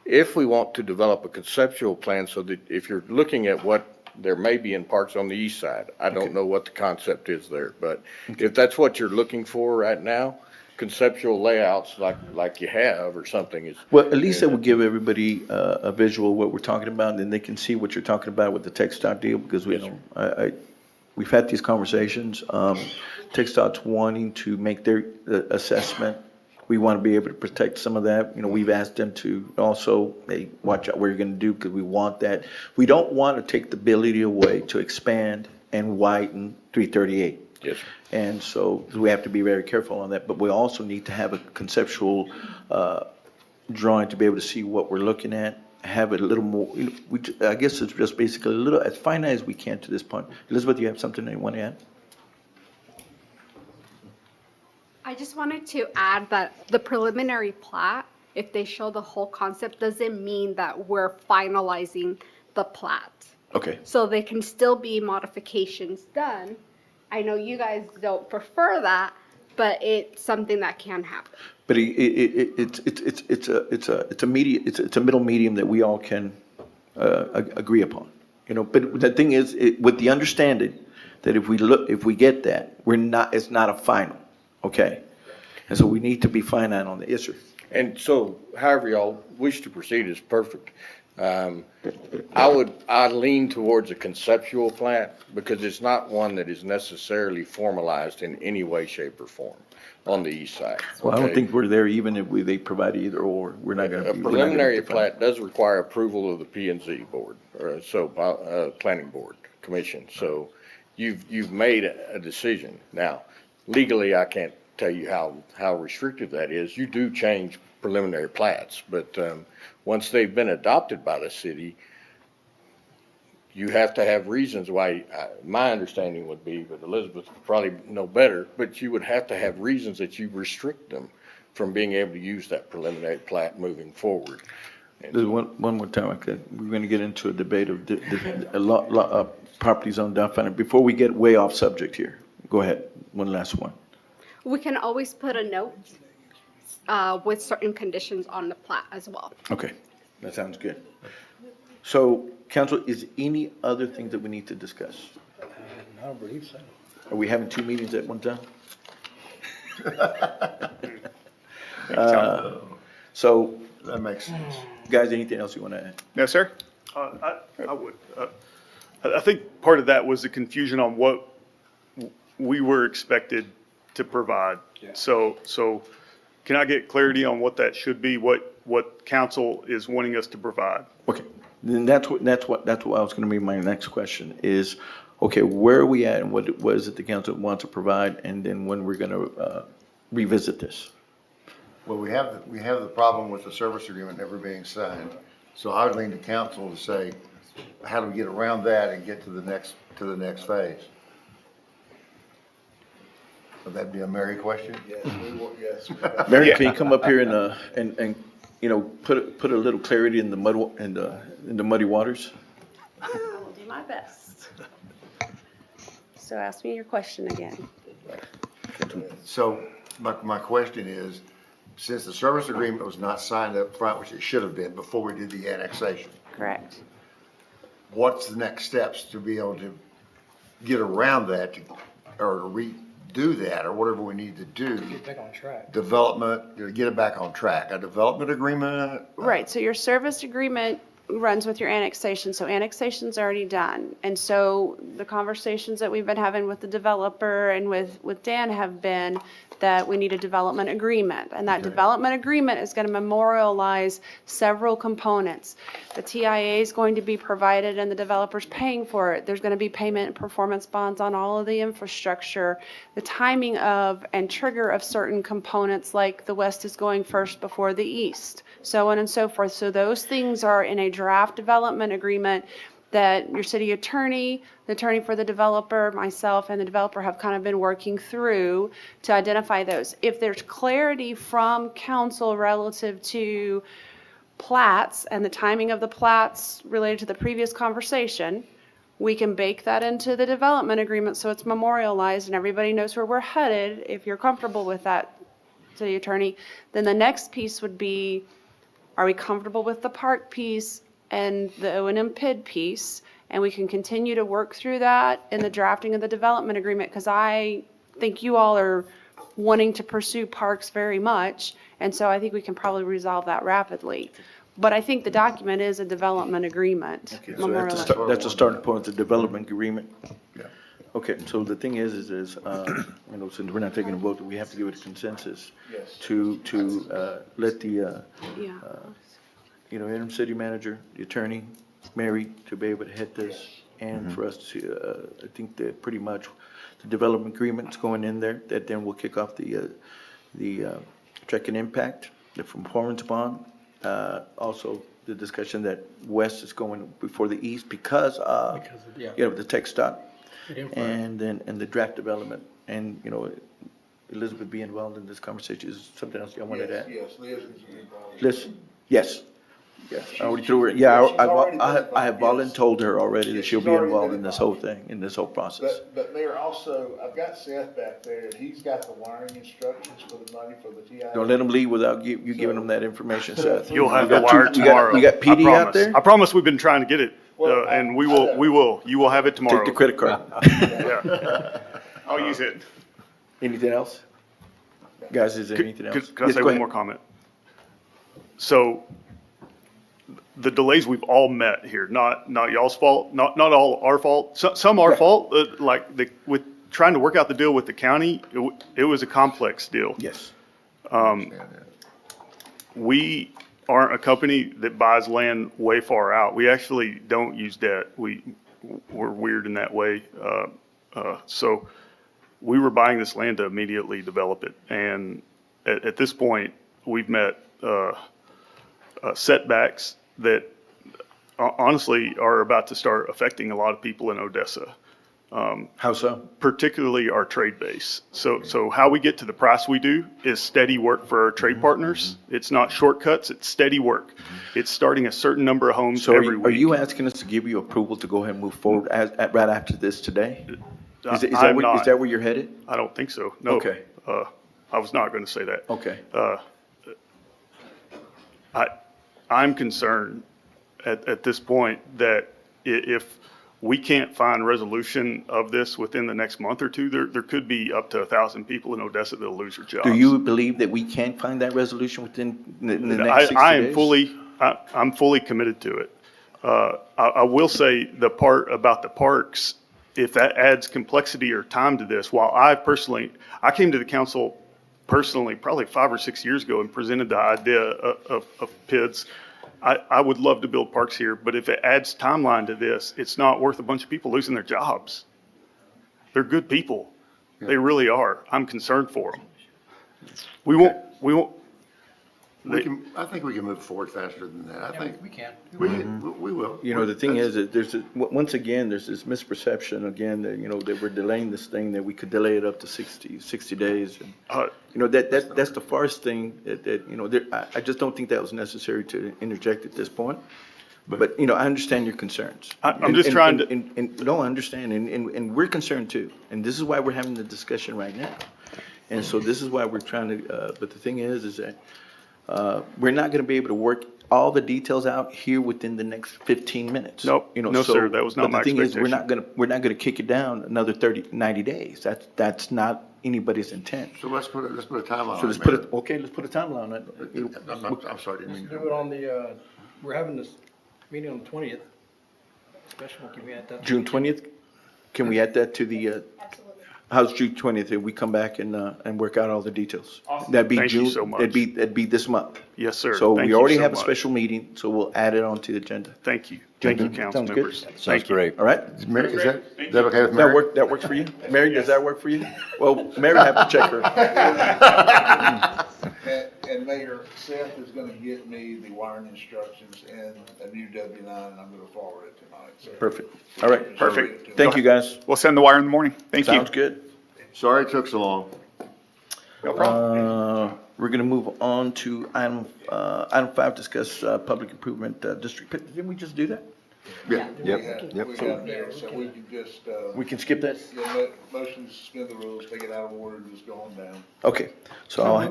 if we want to develop a conceptual plan, so that if you're looking at what there may be in parks on the east side, I don't know what the concept is there, but if that's what you're looking for right now, conceptual layouts like you have or something is. Well, at least it would give everybody a visual of what we're talking about, and then they can see what you're talking about with the TxDOT deal, because we, we've had these conversations. TxDOT's wanting to make their assessment. We want to be able to protect some of that. You know, we've asked them to also, hey, watch out what you're going to do, because we want that. We don't want to take the ability away to expand and widen 338. Yes, sir. And so we have to be very careful on that, but we also need to have a conceptual drawing to be able to see what we're looking at, have it a little more, you know, I guess it's just basically a little, as finite as we can to this point. Elizabeth, you have something that you want to add? I just wanted to add that the preliminary plat, if they show the whole concept, doesn't mean that we're finalizing the plat. Okay. So there can still be modifications done. I know you guys don't prefer that, but it's something that can happen. But it's a middle medium that we all can agree upon, you know. But the thing is, with the understanding that if we get that, it's not a final, okay? And so we need to be finite on the issue. And so however y'all wish to proceed is perfect. I lean towards a conceptual plan because it's not one that is necessarily formalized in any way, shape, or form on the east side. Well, I don't Okay? think we're there, even if they provide either or. We're not going to A be. preliminary plat does require approval of the P and Z board, planning board, commission. So you've made a decision. Now, legally, I can't tell you how restrictive that is. You do change preliminary plats, but once they've been adopted by the city, you have to have reasons why, my understanding would be, but Elizabeth would probably know better, but you would have to have reasons that you restrict them from being able to use that preliminary plat moving forward. And There's one more time, okay, we're going to get into a debate of a lot of properties on downtown. Before we get way off subject here, go ahead, one last one. We can always put a note with certain conditions on the plat as well. Okay, that sounds good. So, council, is any other thing that we need to discuss? I don't believe so. Are we having two meetings at one time? So, That makes sense. guys, anything else you want to add? No, sir? I would. I think part of that was the confusion on what we were expected to provide. So can I get clarity on what that should be, what council is wanting us to provide? Okay, then that's what was going to be my next question is, okay, where are we at and what is it the council wants to provide, and then when we're going to revisit this? Well, we have the problem with the service agreement never being signed. So I would lean to council to say, how do we get around that and get to the next phase? Would that be a Mary question? Yes. Mary, can you come up here and you know, put a little clarity in the muddy waters? I will do my best. So ask me your question again. So my question is, since the service agreement was not signed up front, which it should have been before we did the annexation, Correct. what's the next steps to be able to get around that or redo that or whatever we need to do? Get back on track. Development, get it back on track, a development agreement? Right, so your service agreement runs with your annexation, so annexation's already done. And so the conversations that we've been having with the developer and with Dan have been that we need a development agreement. And that development agreement is gonna memorialize several components. The TIA is going to be provided and the developer's paying for it. There's gonna be payment and performance bonds on all of the infrastructure. The timing of and trigger of certain components like the west is going first before the east, so on and so forth. So those things are in a draft development agreement that your city attorney, the attorney for the developer, myself, and the developer have kind of been working through to identify those. If there's clarity from council relative to plats and the timing of the plats related to the previous conversation, we can bake that into the development agreement so it's memorialized and everybody knows where we're headed, if you're comfortable with that, city attorney. Then the next piece would be, are we comfortable with the park piece and the O&M PID piece? And we can continue to work through that in the drafting of the development agreement, because I think you all are wanting to pursue parks very much. And so I think we can probably resolve that rapidly. But I think the document is a development agreement. Okay, so that's a memorialized. that's a starting point, the development agreement. Yeah. Okay, so the thing is, you know, since we're not taking a vote, we have to give it a consensus to let the, Yeah. you know, interim city manager, the attorney, Mary, to be able to head this, and for us to, I think that pretty much the development agreement's going in there, that then will kick off the track and impact, the performance bond, also the discussion that west is going before the east because of, yeah. you know, the tech stop, It influenced. and then, and the draft development, and, you know, Elizabeth being involved in this conversation is something else I wanted to add. Yes, Liz needs to be involved. Liz, yes, yes, I already threw her, yeah, she's already been I involved, have voluntold her already that Yes, she'll she's be already involved been in this whole involved. thing, in this whole process. But Mayor, also, I've got Seth back there, and he's got the wiring instructions for the money for the TI. Don't let them leave without you giving them that information, Seth. You'll have We the got two- wire tomorrow. We got I PD out promise. there? I promise we've been trying to get it, Well, and we I will, know. you will have it tomorrow. Take the credit card. Yeah. I'll use it. Anything else? Guys, is there anything else? Could I Yes, say go one ahead. more comment? So the delays we've all met here, not y'all's fault, not all our fault, some our fault, with trying to work out the deal with the county, it was a complex deal. Yes. We aren't a company that buys land way far out. We actually don't use debt. We're weird in that way. So we were buying this land to immediately develop it. And at this point, we've met setbacks that honestly are about to start affecting a lot of people in Odessa, How so? particularly our trade base. So how we get to the price we do is steady work for our trade partners. It's not shortcuts, it's steady work. It's starting a certain number of homes So every are week. you asking us to give you approval to go ahead and move forward right after this today? Is I'm not. that where you're headed? I don't think so, no. Okay. I was not gonna say that. Okay. I'm concerned at this point that if we can't find resolution of this within the next month or two, there could be up to 1,000 people in Odessa that'll lose their jobs. Do you believe that we can't find that resolution within the next 60 days? I'm fully committed to it. I will say the part about the parks, if that adds complexity or time to this, while I came to the council personally probably 5 or 6 years ago and presented the idea of PIDs. I would love to build parks here, but if it adds timeline to this, it's not worth a bunch of people losing their jobs. They're good people. They really are. I'm concerned for them. We won't, I think we can move forward faster than that. I think We can. we will. You know, the thing is, that once again, there's this misperception again, that, you know, that we're delaying this thing, that we could delay it up to 60 days. And, you know, that's the farce thing that, you know, I just don't think that was necessary to interject at this point. But, you know, I understand your concerns. I'm just trying to. No, I understand, and we're concerned too. And this is why we're having the discussion right now. And so this is why we're trying to, but the thing is that, we're not gonna be able to work all the details out here within the next 15 minutes. Nope. You know, No, so- sir. That was not my But the thing is, expectation. we're not gonna kick it down another 90 days. That's not anybody's intent. So let's put a timeline So on let's it, put Mayor. it, okay, let's put a timeline on it. I'm sorry, didn't mean Do to. it on the, we're having this meeting on the 20th. Special, can we add that? June 20th? Can we add that to the, how's June 20th, if we come back and work out all the details? That'd be Thank you June. so much. That'd be this month. Yes, sir. So Thank we you already so have a much. special meeting, so we'll add it onto the agenda. Thank you. Thank you, Mhm. council Sounds good. members. Thank you. great. All right? Mary, is that okay with Mary? That works for you? Mary, does that work for you? Well, Mary have to check her. And Mayor, Seth is gonna get me the wiring instructions and a new W-9, and I'm gonna forward it tonight, so. Perfect. All right. Perfect. Thank you, guys. We'll send the wire in the morning. Thank you. Sounds good. Sorry it took so long. No problem. We're gonna move on to item 5, discuss public improvement district. Didn't we just do that? Yeah. We have there, so we can just, We can skip that? motion to suspend the rules, take it out of order, and just go on down. Okay, so I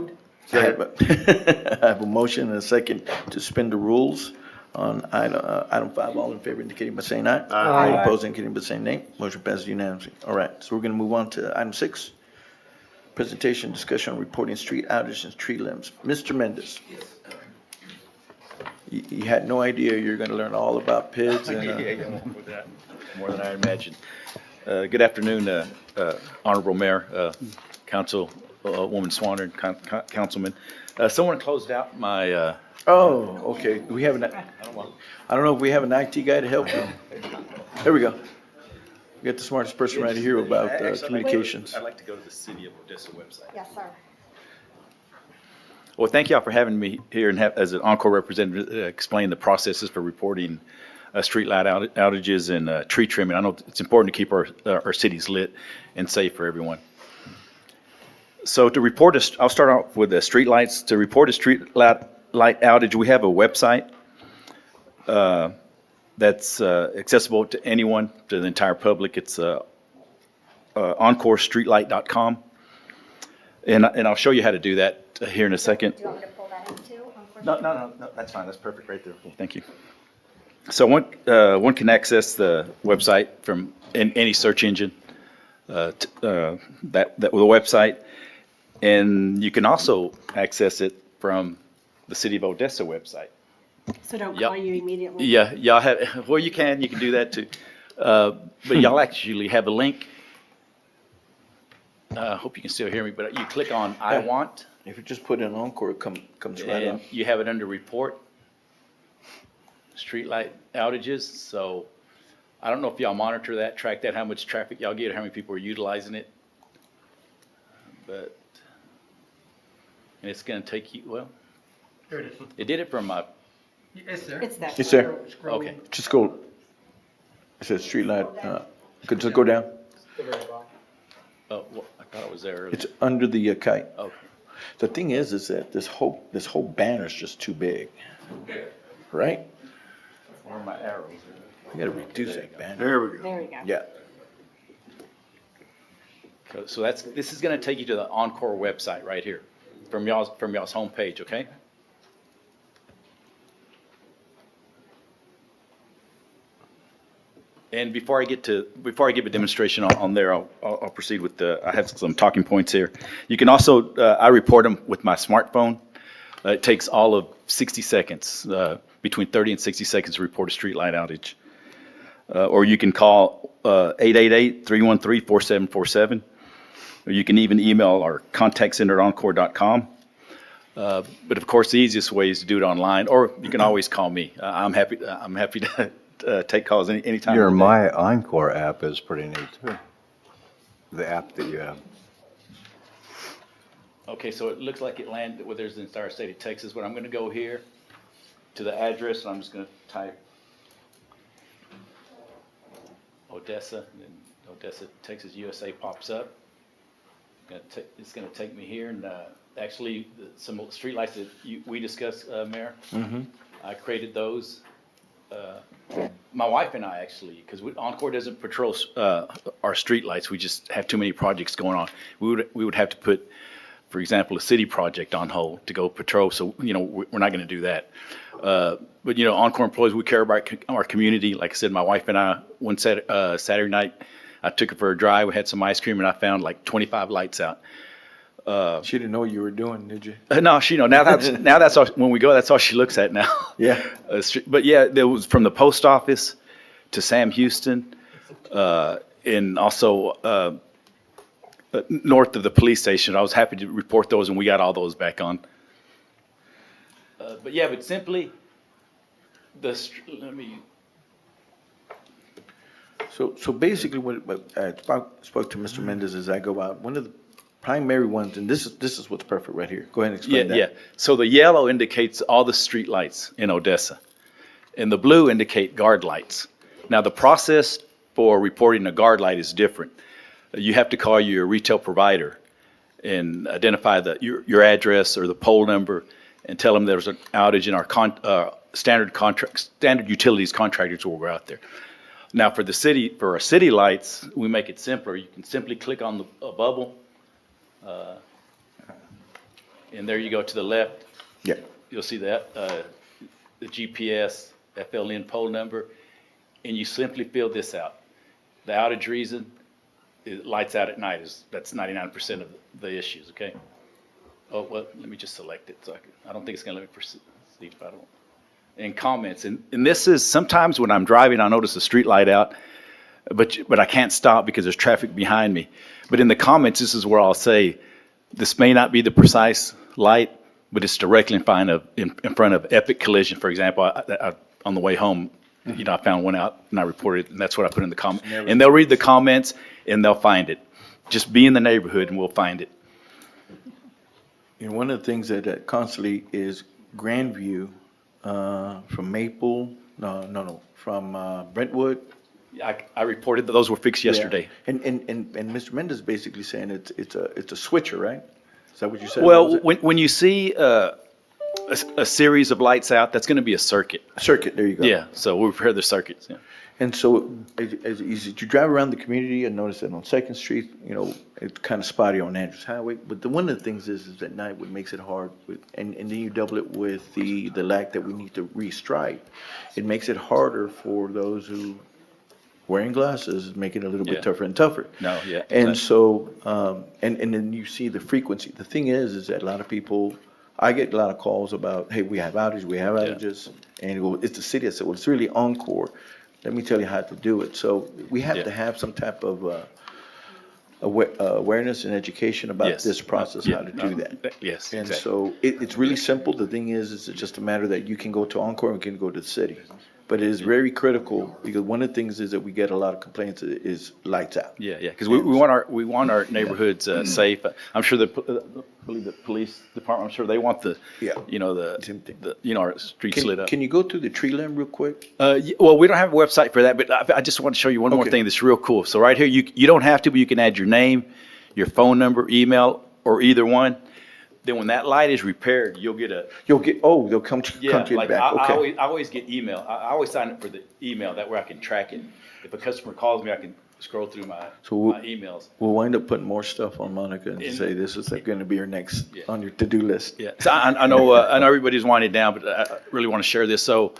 have a, I have a motion and a second to suspend the rules on item 5. All in favor indicating by saying aye. Aye. All opposed indicating by saying nay. Motion passes unanimously. All right, so we're gonna move on to item 6. Presentation, discussion on reporting street outages and tree limbs. Mr. Mendez. You had no idea you're gonna learn all about PIDs and, More than I imagined. Good afternoon, Honorable Mayor, Councilwoman Swanner, and Councilman. Someone closed out my, oh, okay, we have an, I don't know if we have an IT guy to help you. There we go. We got the smartest person right here about communications. I'd like to go to the City of Odessa website. Yes, sir. Well, thank y'all for having me here and as an Encore representative, explain the processes for reporting street light outages and tree trimming. I know it's important to keep our cities lit and safe for everyone. So to report, I'll start off with the street lights. To report a street light outage, we have a website that's accessible to anyone, to the entire public. It's EncoreStreetlight.com. And I'll show you how to do that here in a second. Do you want me to pull that in too? No, that's fine. That's perfect right there. Thank you. So one can access the website from any search engine, that with a website, and you can also access it from the City of Odessa website. So don't Yep. call you immediately? Yeah, y'all have, well, you can do that too. But y'all actually have a link. I hope you can still hear me, but you click on I want, If you just put in Encore, it comes right and up. you have it under report, streetlight outages. So I don't know if y'all monitor that, track that, how much traffic y'all get, or how many people are utilizing it. But, and it's gonna take you, well, There it is. it did it from my, It's there. It's there. It's there. Scroll. okay. Just go, it says street light, could just go down. Oh, well, I thought it was there earlier. It's under the kite. Okay. The thing is that this whole banner's just too big, right? Where are my arrows? We gotta reduce that banner. There we go. There we go. Yeah. So this is gonna take you to the Encore website right here, from y'all's homepage, okay? And before I give a demonstration on there, I'll proceed with I have some talking points here. You can also, I report them with my smartphone. It takes all of 60 seconds, between 30 and 60 seconds to report a street light outage. Or you can call 888-313-4747. Or you can even email our contact center at encore.com. But of course, the easiest way is to do it online, or you can always call me. I'm happy to take calls anytime. Your of the day. My Encore app is pretty neat too. The app that you have. Okay, so it looks like it landed, well, there's the entire state of Texas, but I'm gonna go here to the address, and I'm just gonna type Odessa, and then Odessa, Texas, USA pops up. It's gonna take me here, and actually, some streetlights that we discussed, Mayor. Mm-hmm. I created those. My wife and I actually, because Encore doesn't patrol our streetlights, we just have too many projects going on. We would have to put, for example, a city project on hold to go patrol, so, we're not gonna do that. But, Encore employees, we care about our community. Like I said, my wife and I, one Saturday night, I took her for a drive, we had some ice cream, and I found like 25 lights out. She didn't know what you were doing, did you? No, she know. Now that's all, when we go, that's all she looks at now. Yeah. But yeah, there was from the post office to Sam Houston, and also north of the police station. I was happy to report those, and we got all those back on. But simply, let me. So basically, what I spoke to Mr. Mendez as I go out, one of the primary ones, and this is what's perfect right here. Go ahead and explain that. Yeah. So the yellow indicates all the street lights in Odessa, and the blue indicate guard lights. Now, the process for reporting a guard light is different. You have to call your retail provider and identify your address or the pole number, and tell them there's an outage in our standard utilities contractors will go out there. Now, for our city lights, we make it simpler. You can simply click on a bubble, and there you go to the left. Yeah. You'll see that, the GPS, FLN pole number, and you simply fill this out. The outage reason, lights out at night that's 99% of the issues, okay? Oh, well, let me just select it, I don't think it's gonna let me proceed if I don't. And comments, and this is, sometimes when I'm driving, I notice a street light out, but I can't stop because there's traffic behind me. But in the comments, this is where I'll say, this may not be the precise light, but it's directly in front of epic collision. For example, on the way home, I found one out and I reported it, and that's what I put in the comment. And they'll read the comments and they'll find it. Just be in the neighborhood and we'll find it. And one of the things that constantly is Grandview, from Maple, from Brentwood. I reported that those were fixed yesterday. Yeah. And Mr. Mendez basically saying it's a switcher, right? Is that what you said? Well, when you see a series of lights out, that's going to be a circuit. Circuit, there you go. Yeah, so we repair the circuits, yeah. And so as you drive around the community, I noticed that on Second Street, it's kind of spotty on Andrews Highway. But one of the things is at night what makes it hard, and then you double it with the lack that we need to restripe. It makes it harder for those who wearing glasses, making it a little bit Yeah. tougher and tougher. No, yeah. And so, and then you see the frequency. The thing is that a lot of people, I get a lot of calls about, hey, we have outages, and you go, it's the city. I said, well, it's really Encore. Let me tell you how to do it. So we have Yeah. to have some type of awareness and education about Yes. this process, Yeah. how to do that. Yes, And exactly. so it's really simple. The thing is it's just a matter that you can go to Encore and can go to the city. But it is very critical because one of the things is that we get a lot of complaints is lights out. Yeah, because we want our neighborhoods safe. I'm sure believe the police department, I'm sure they want Yeah. our streets lit up. Can you go through the tree limb real quick? Well, we don't have a website for that, but I just want to show you one more Okay. thing that's real cool. So right here, you don't have to, but you can add your name, your phone number, email, or either one. Then when that light is repaired, you'll get they'll come to yeah, you like back. I Okay. always get email. I always sign up for the email, that way I can track it. If a customer calls me, I can scroll through my emails. We'll wind up putting more stuff on Monica and say this is going to be your next on your to-do list. Yeah, so I know everybody's winding down, but I really want to share this. So,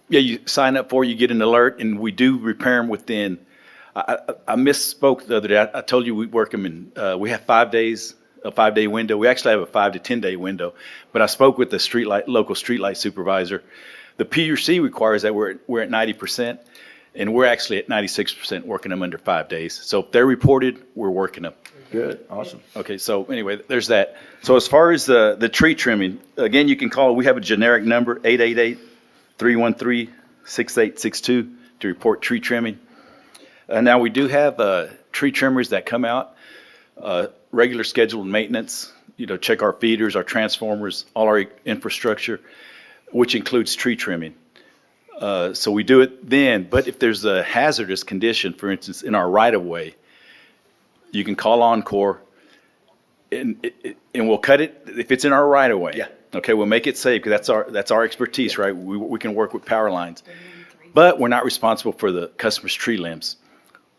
you sign up for it, you get an alert, and we do repair them within. I misspoke the other day. I told you we work them in. We have 5 days, a 5-day window. We actually have a 5 to 10-day window. But I spoke with the local streetlight supervisor. The PUC requires that we're at 90%. And we're actually at 96% working them under 5 days. So if they're reported, we're working them. Good, awesome. Okay, so anyway, there's that. So as far as the tree trimming, again, you can call, we have a generic number, 888-313-6862 to report tree trimming. Now, we do have tree trimmers that come out, regular scheduled maintenance, check our feeders, our transformers, all our infrastructure, which includes tree trimming. So we do it then, but if there's a hazardous condition, for instance, in our right-of-way, you can call Encore and we'll cut it if it's in our right-of-way. Yeah. Okay, we'll make it safe because that's our expertise, right? We can work with power lines. But we're not responsible for the customer's tree limbs.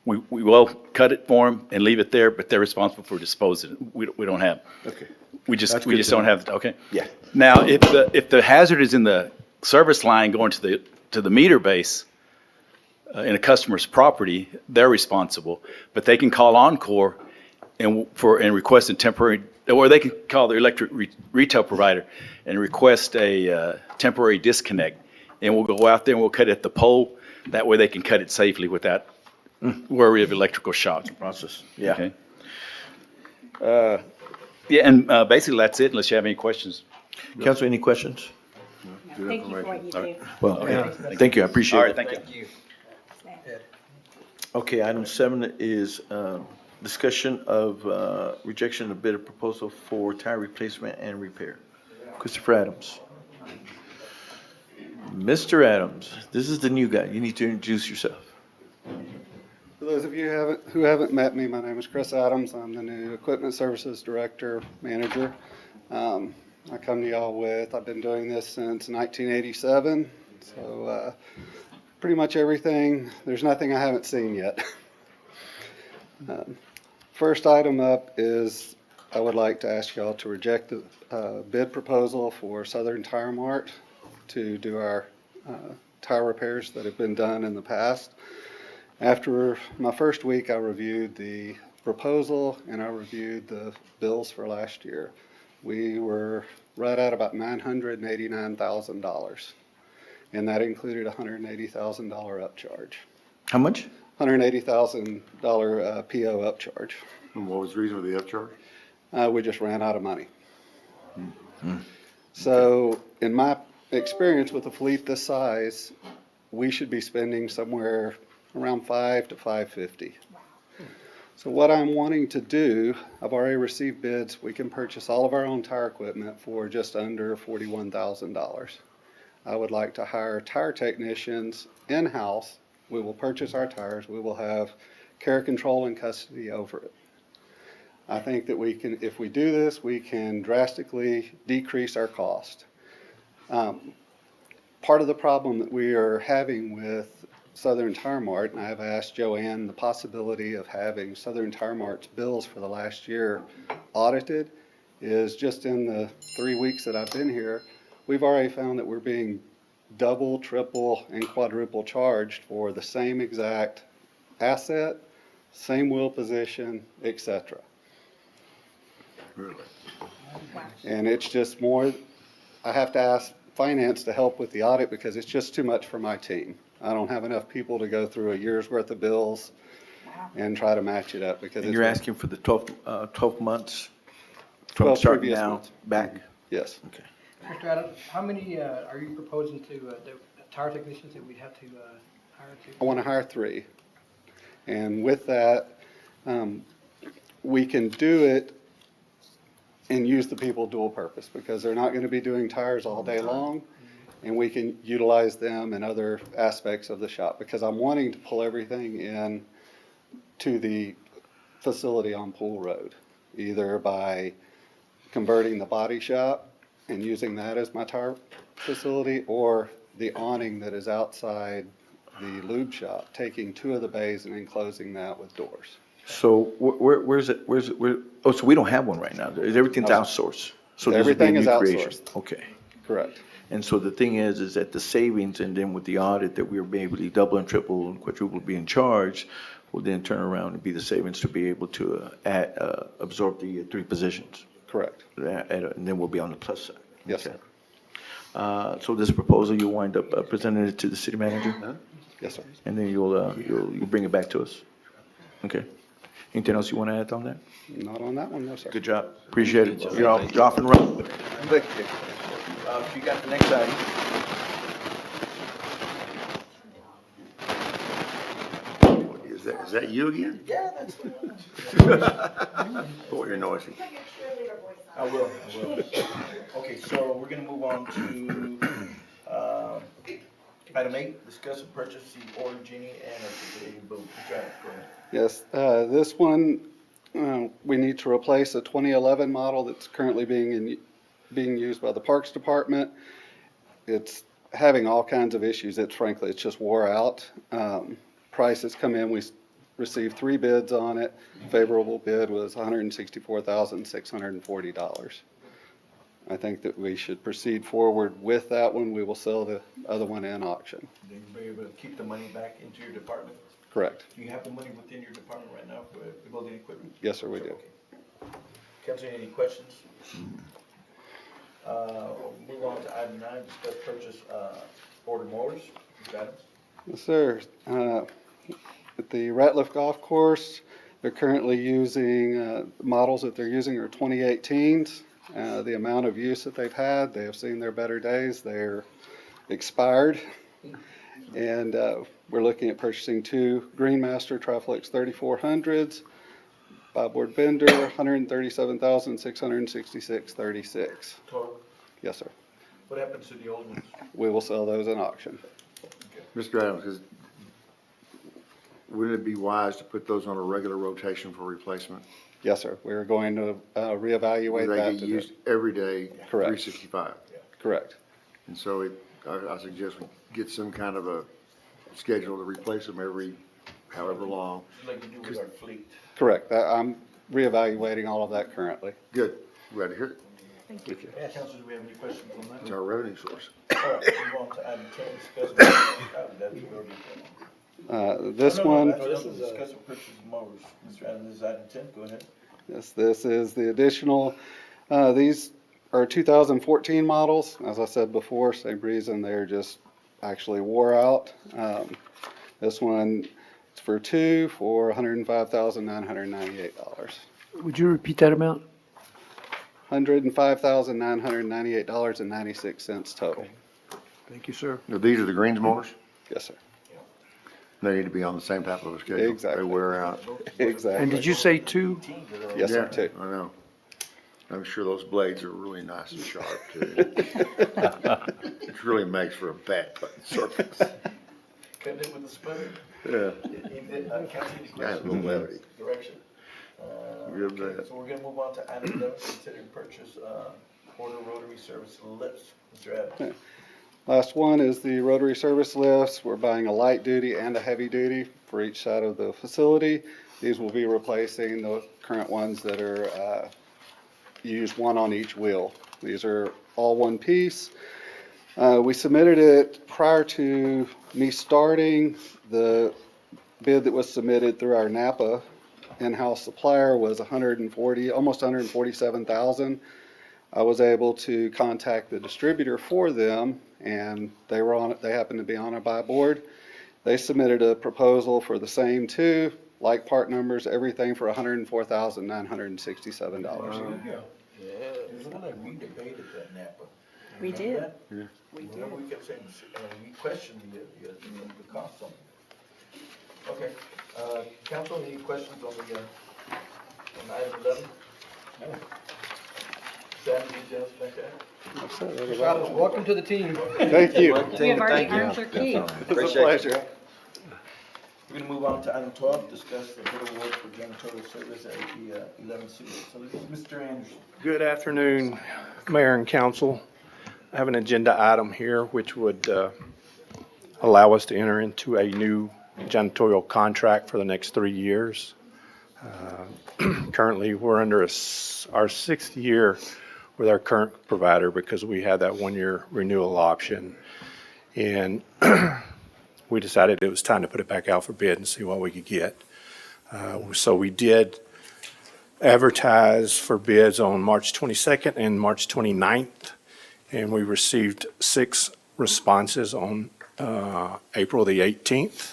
We will cut it for them and leave it there, but they're responsible for disposing. We don't have. Okay. We just That's good to don't know. have, okay? Yeah. Now, if the hazard is in the service line going to the meter base in a customer's property, they're responsible. But they can call Encore and request a temporary, or they can call their electric retail provider and request a temporary disconnect. And we'll go out there and we'll cut it at the pole. That way they can cut it safely without worry of electrical shock. Process, yeah. Okay. Yeah, and basically that's it, unless you have any questions. Council, any questions? Thank you for what you do. Well, thank you, I appreciate All it. right, thank you. Okay, item 7 is discussion of rejection of bid of proposal for tire replacement and repair. Christopher Adams. Mr. Adams, this is the new guy. You need to introduce yourself. For those of you who haven't met me, my name is Chris Adams. I'm the new Equipment Services Director, Manager. I come to y'all with. I've been doing this since 1987, so pretty much everything. There's nothing I haven't seen yet. First item up is I would like to ask y'all to reject the bid proposal for Southern Tire Mart to do our tire repairs that have been done in the past. After my first week, I reviewed the proposal and I reviewed the bills for last year. We were right at about $989,000, and that included a $180,000 upcharge. How much? $180,000 PO upcharge. And what was the reason for the upcharge? We just ran out of money. So in my experience with a fleet this size, we should be spending somewhere around $5 to $550. So what I'm wanting to do, I've already received bids. We can purchase all of our own tire equipment for just under $41,000. I would like to hire tire technicians in-house. We will purchase our tires. We will have care, control, and custody over it. I think that we can, if we do this, we can drastically decrease our cost. Part of the problem that we are having with Southern Tire Mart, and I've asked Joanne the possibility of having Southern Tire Mart's bills for the last year audited, is just in the 3 weeks that I've been here, we've already found that we're being double, triple, and quadruple charged for the same exact asset, same wheel position, etc. Really? And it's just more, I have to ask finance to help with the audit because it's just too much for my team. I don't have enough people to go through a year's worth of bills and try to match it up because And it's. you're asking for the 12 months from 12 starting previous now months. back? Yes. Okay. Mr. Adams, how many are you proposing to, the tire technicians that we'd have to hire to? I want to hire 3. And with that, we can do it and use the people dual purpose because they're not going to be doing tires all day long. And we can utilize them in other aspects of the shop because I'm wanting to pull everything in to the facility on Pool Road, either by converting the body shop and using that as my tire facility, or the awning that is outside the lube shop, taking 2 of the bays and enclosing that with doors. So where's it, oh, so we don't have one right now. Everything's No. outsourced. So this would be a Everything is new creation. outsourced. Okay. Correct. And so the thing is that the savings and then with the audit that we're able to double and triple and quadruple being charged will then turn around and be the savings to be able to absorb the 3 positions. Correct. And then we'll be on the plus side. Yes, Okay. sir. So this proposal, you'll wind up presenting it to the city manager? Yes, sir. And then you'll bring it back to us? Okay. Anything else you want to add on that? Not on that one, no, sir. Good job. Appreciate it. You're off and running. Thank you. You got the next item. Is that you again? Yeah, that's Boy, you're noisy. I will. Okay, so we're gonna move on to, item 8, discuss and purchase the order genie and a big boom. Go ahead. Yes, this one, we need to replace a 2011 model that's currently being used by the Parks Department. It's having all kinds of issues. Frankly, it's just wore out. Prices come in, we received 3 bids on it. Favorable bid was $164,640. I think that we should proceed forward with that one. We will sell the other one in auction. Then you'll be able to keep the money back into your department? Correct. Do you have the money within your department right now for the building equipment? Yes, sir, we do. Council, any questions? Move on to item 9, discuss purchase, order motors. Mr. Adams? Yes, sir. At the Ratliff Golf Course, they're currently using, models that they're using are 2018s. The amount of use that they've had, they have seen their better days. They're expired. And we're looking at purchasing 2 Greenmaster Triflex 3400s, 5-board bender, $137,666.36. Total? Yes, sir. What happens to the old ones? We will sell those in auction. Mr. Adams, wouldn't it be wise to put those on a regular rotation for replacement? Yes, sir. We're going to reevaluate They that get today. used every day, Correct. 365. Correct. And so I suggest we get some kind of a schedule to replace them every however long. Like you do with our fleet. Correct. I'm reevaluating all of that currently. Good, glad to hear it. Thank you. Yeah, Council, do we have any questions on that? It's our revenue source. All right, move on to item 10, discuss. This one. No, this is discuss and purchase of mowers. Mr. Adams, this is item 10, go ahead. Yes, this is the additional, these are 2014 models. As I said before, same reason, they're just actually wore out. This one is for two for $105,998. Would you repeat that amount? $105,998.96 total. Thank you, sir. Now, these are the greens mowers? Yes, sir. They need to be on the same type of a schedule. Exactly. They wear out. Exactly. And did you say two? Yes, sir, Yeah, two. I know. I'm sure those blades are really nice and sharp too. It really makes for a bad button surface. Cutting it with a splitter? Yeah. Council, any Yeah, a questions? little levity. Direction? Good Okay, that. so we're gonna move on to item 11, considering purchase, order rotary service lifts. Mr. Adams. Last one is the rotary service lifts. We're buying a light duty and a heavy duty for each side of the facility. These will be replacing the current ones that are, you use one on each wheel. These are all one piece. We submitted it prior to me starting. The bid that was submitted through our Napa in-house supplier was almost 147,000. I was able to contact the distributor for them, and they happened to be on a buy board. They submitted a proposal for the same two, like part numbers, everything for $104,967. Yeah, there's one that we debated that Napa. We Remember did. that? We Remember we kept saying, we questioned the cost on it. Okay, council, any questions on the, on item 11? Sam, details like that? Mr. Adams, welcome to the team. Thank you. We have already earned your key. It's a pleasure. We're gonna move on to item 12, discuss the bid award for janitorial service at the 11 city facilities. Mr. Anderson. Good afternoon, Mayor and Council. I have an agenda item here which would allow us to enter into a new janitorial contract for the next 3 years. Currently, we're under our 6th year with our current provider because we had that 1-year renewal option. And we decided it was time to put it back out for bid and see what we could get. So we did advertise for bids on March 22nd and March 29th, and we received 6 responses on April the 18th.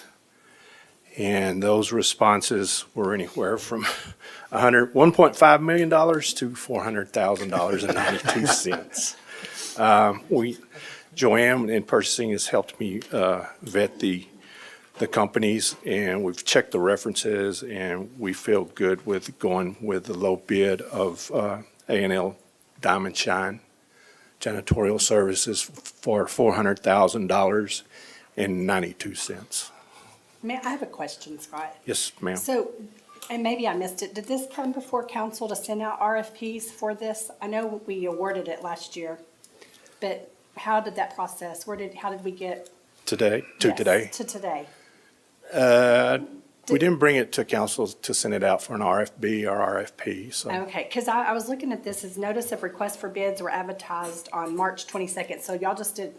And those responses were anywhere from $1.5 million to $400,000.92. Joanne in purchasing has helped me vet the companies, and we've checked the references, and we feel good with going with the low bid of A&L Diamond Shine Janitorial Services for $400,000.92. I have a question, Scott. Yes, ma'am. So, and maybe I missed it, did this come before council to send out RFPs for this? I know we awarded it last year, but how did that process, how did we get? Today, Yes, today. To today. We didn't bring it to council to send it out for an RFB or RFP, so. Okay, because I was looking at this as notice of request for bids were advertised on March 22nd, so y'all just did,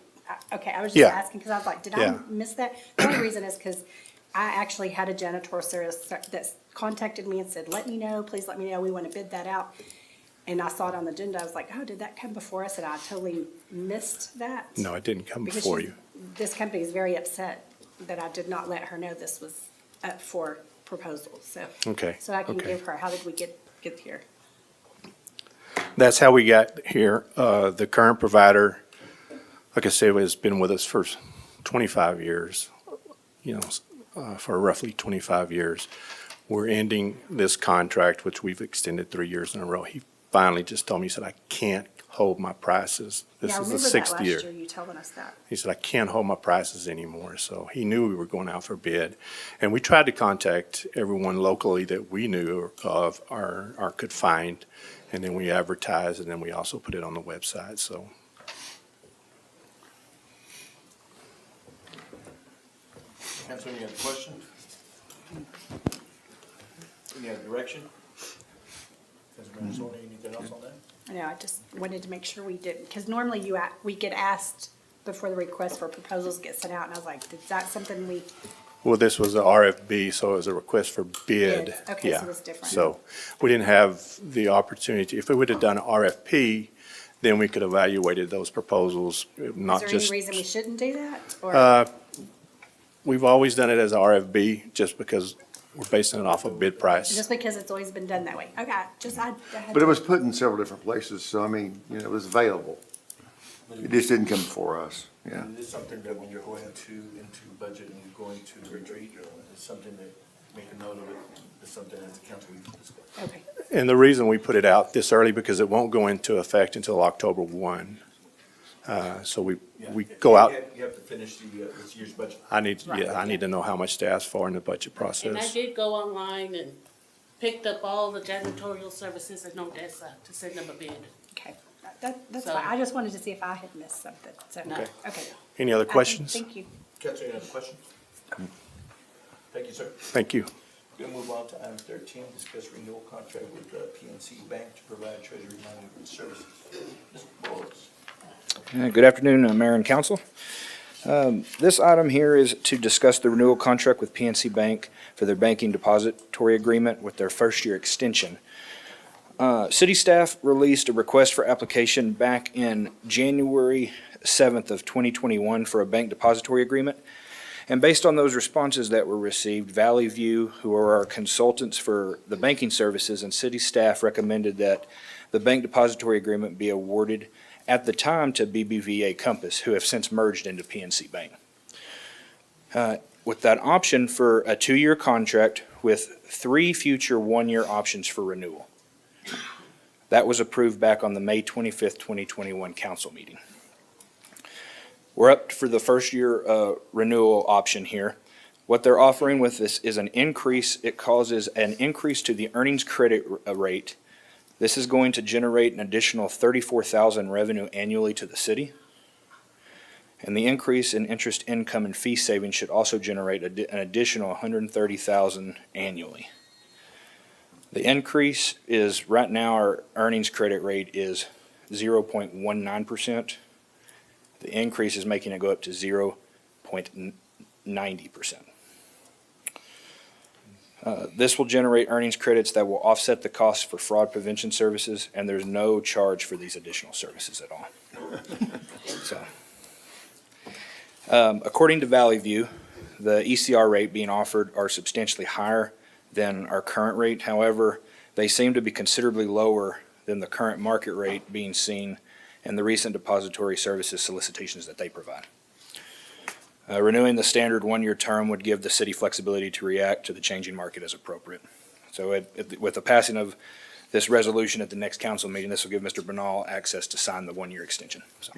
okay, I was just Yeah. asking, because I was like, did I Yeah. miss that? The only reason is because I actually had a janitorial service that contacted me and said, let me know, please let me know, we want to bid that out. And I saw it on the agenda, I was like, oh, did that come before us? And I totally missed that. No, it didn't come Because before you. This company is very upset that I did not let her know this was up for proposal, so. Okay, So I can okay. give her, how did we get here? That's how we got here. The current provider, like I said, has been with us for 25 years, for roughly 25 years. We're ending this contract, which we've extended 3 years in a row. He finally just told me, he said, I can't hold my prices. This Yeah, I is the remember that sixth last year. year, you telling us that. He said, I can't hold my prices anymore. So he knew we were going out for bid. And we tried to contact everyone locally that we knew of or could find. And then we advertised, and then we also put it on the website, so. Council, any other question? Any other direction? Councilman Zorni, anything else on that? I know, I just wanted to make sure we didn't, because normally we get asked before the request for proposals get sent out, and I was like, is that something we, Well, this was a RFB, so it was a request for bid. Bids. Okay, so Yeah. it's different. So we didn't have the opportunity. If we would have done an RFP, then we could have evaluated those proposals, is not there any just. reason we shouldn't do that? Or We've always done it as a RFB, just because we're basing it off of bid price. just because it's always been done that way? Okay, I had But it to- was put in several different places, so I mean, you know, it was available. It just didn't come before us, yeah. Is this something that when you're going into budget and you're going to the retreat, or is something that, make a note of it, is something that the council we can discuss? Okay, And the reason we put it out this early, because it won't go into effect until October 1. So we go out, You have to finish this year's budget. I need to know how much to ask for in the budget And I process. did go online and picked up all the janitorial services in Odessa to send them a bid. okay, that's So- fine, I just wanted to see if I had missed something, so, No. okay. Any other questions? Thank you. Council, any other questions? Thank you, sir. Thank you. We'll move on to item 13, discuss renewal contract with PNC Bank to provide treasury management services. Mr. Boyles. Good afternoon, Mayor and Council. This item here is to discuss the renewal contract with PNC Bank for their banking depository agreement with their first-year extension. City staff released a request for application back in January 7th of 2021 for a bank depository agreement. And based on those responses that were received, Valley View, who are our consultants for the banking services, and city staff recommended that the bank depository agreement be awarded at the time to BBVA Compass, who have since merged into PNC Bank. With that option for a 2-year contract with 3 future 1-year options for renewal. That was approved back on the May 25th, 2021 council meeting. We're up for the first year renewal option here. What they're offering with this is an increase. It causes an increase to the earnings credit rate. This is going to generate an additional $34,000 revenue annually to the city. And the increase in interest income and fee savings should also generate an additional $130,000 annually. The increase is, right now, our earnings credit rate is 0.19%. The increase is making it go up to 0.90%. This will generate earnings credits that will offset the costs for fraud prevention services, and there's no charge for these additional services at all. So, according to Valley View, the ECR rate being offered are substantially higher than our current rate. However, they seem to be considerably lower than the current market rate being seen and the recent depository services solicitations that they provide. Renewing the standard 1-year term would give the city flexibility to react to the changing market as appropriate. So with the passing of this resolution at the next council meeting, this will give Mr. Bernal access to sign the 1-year extension. So,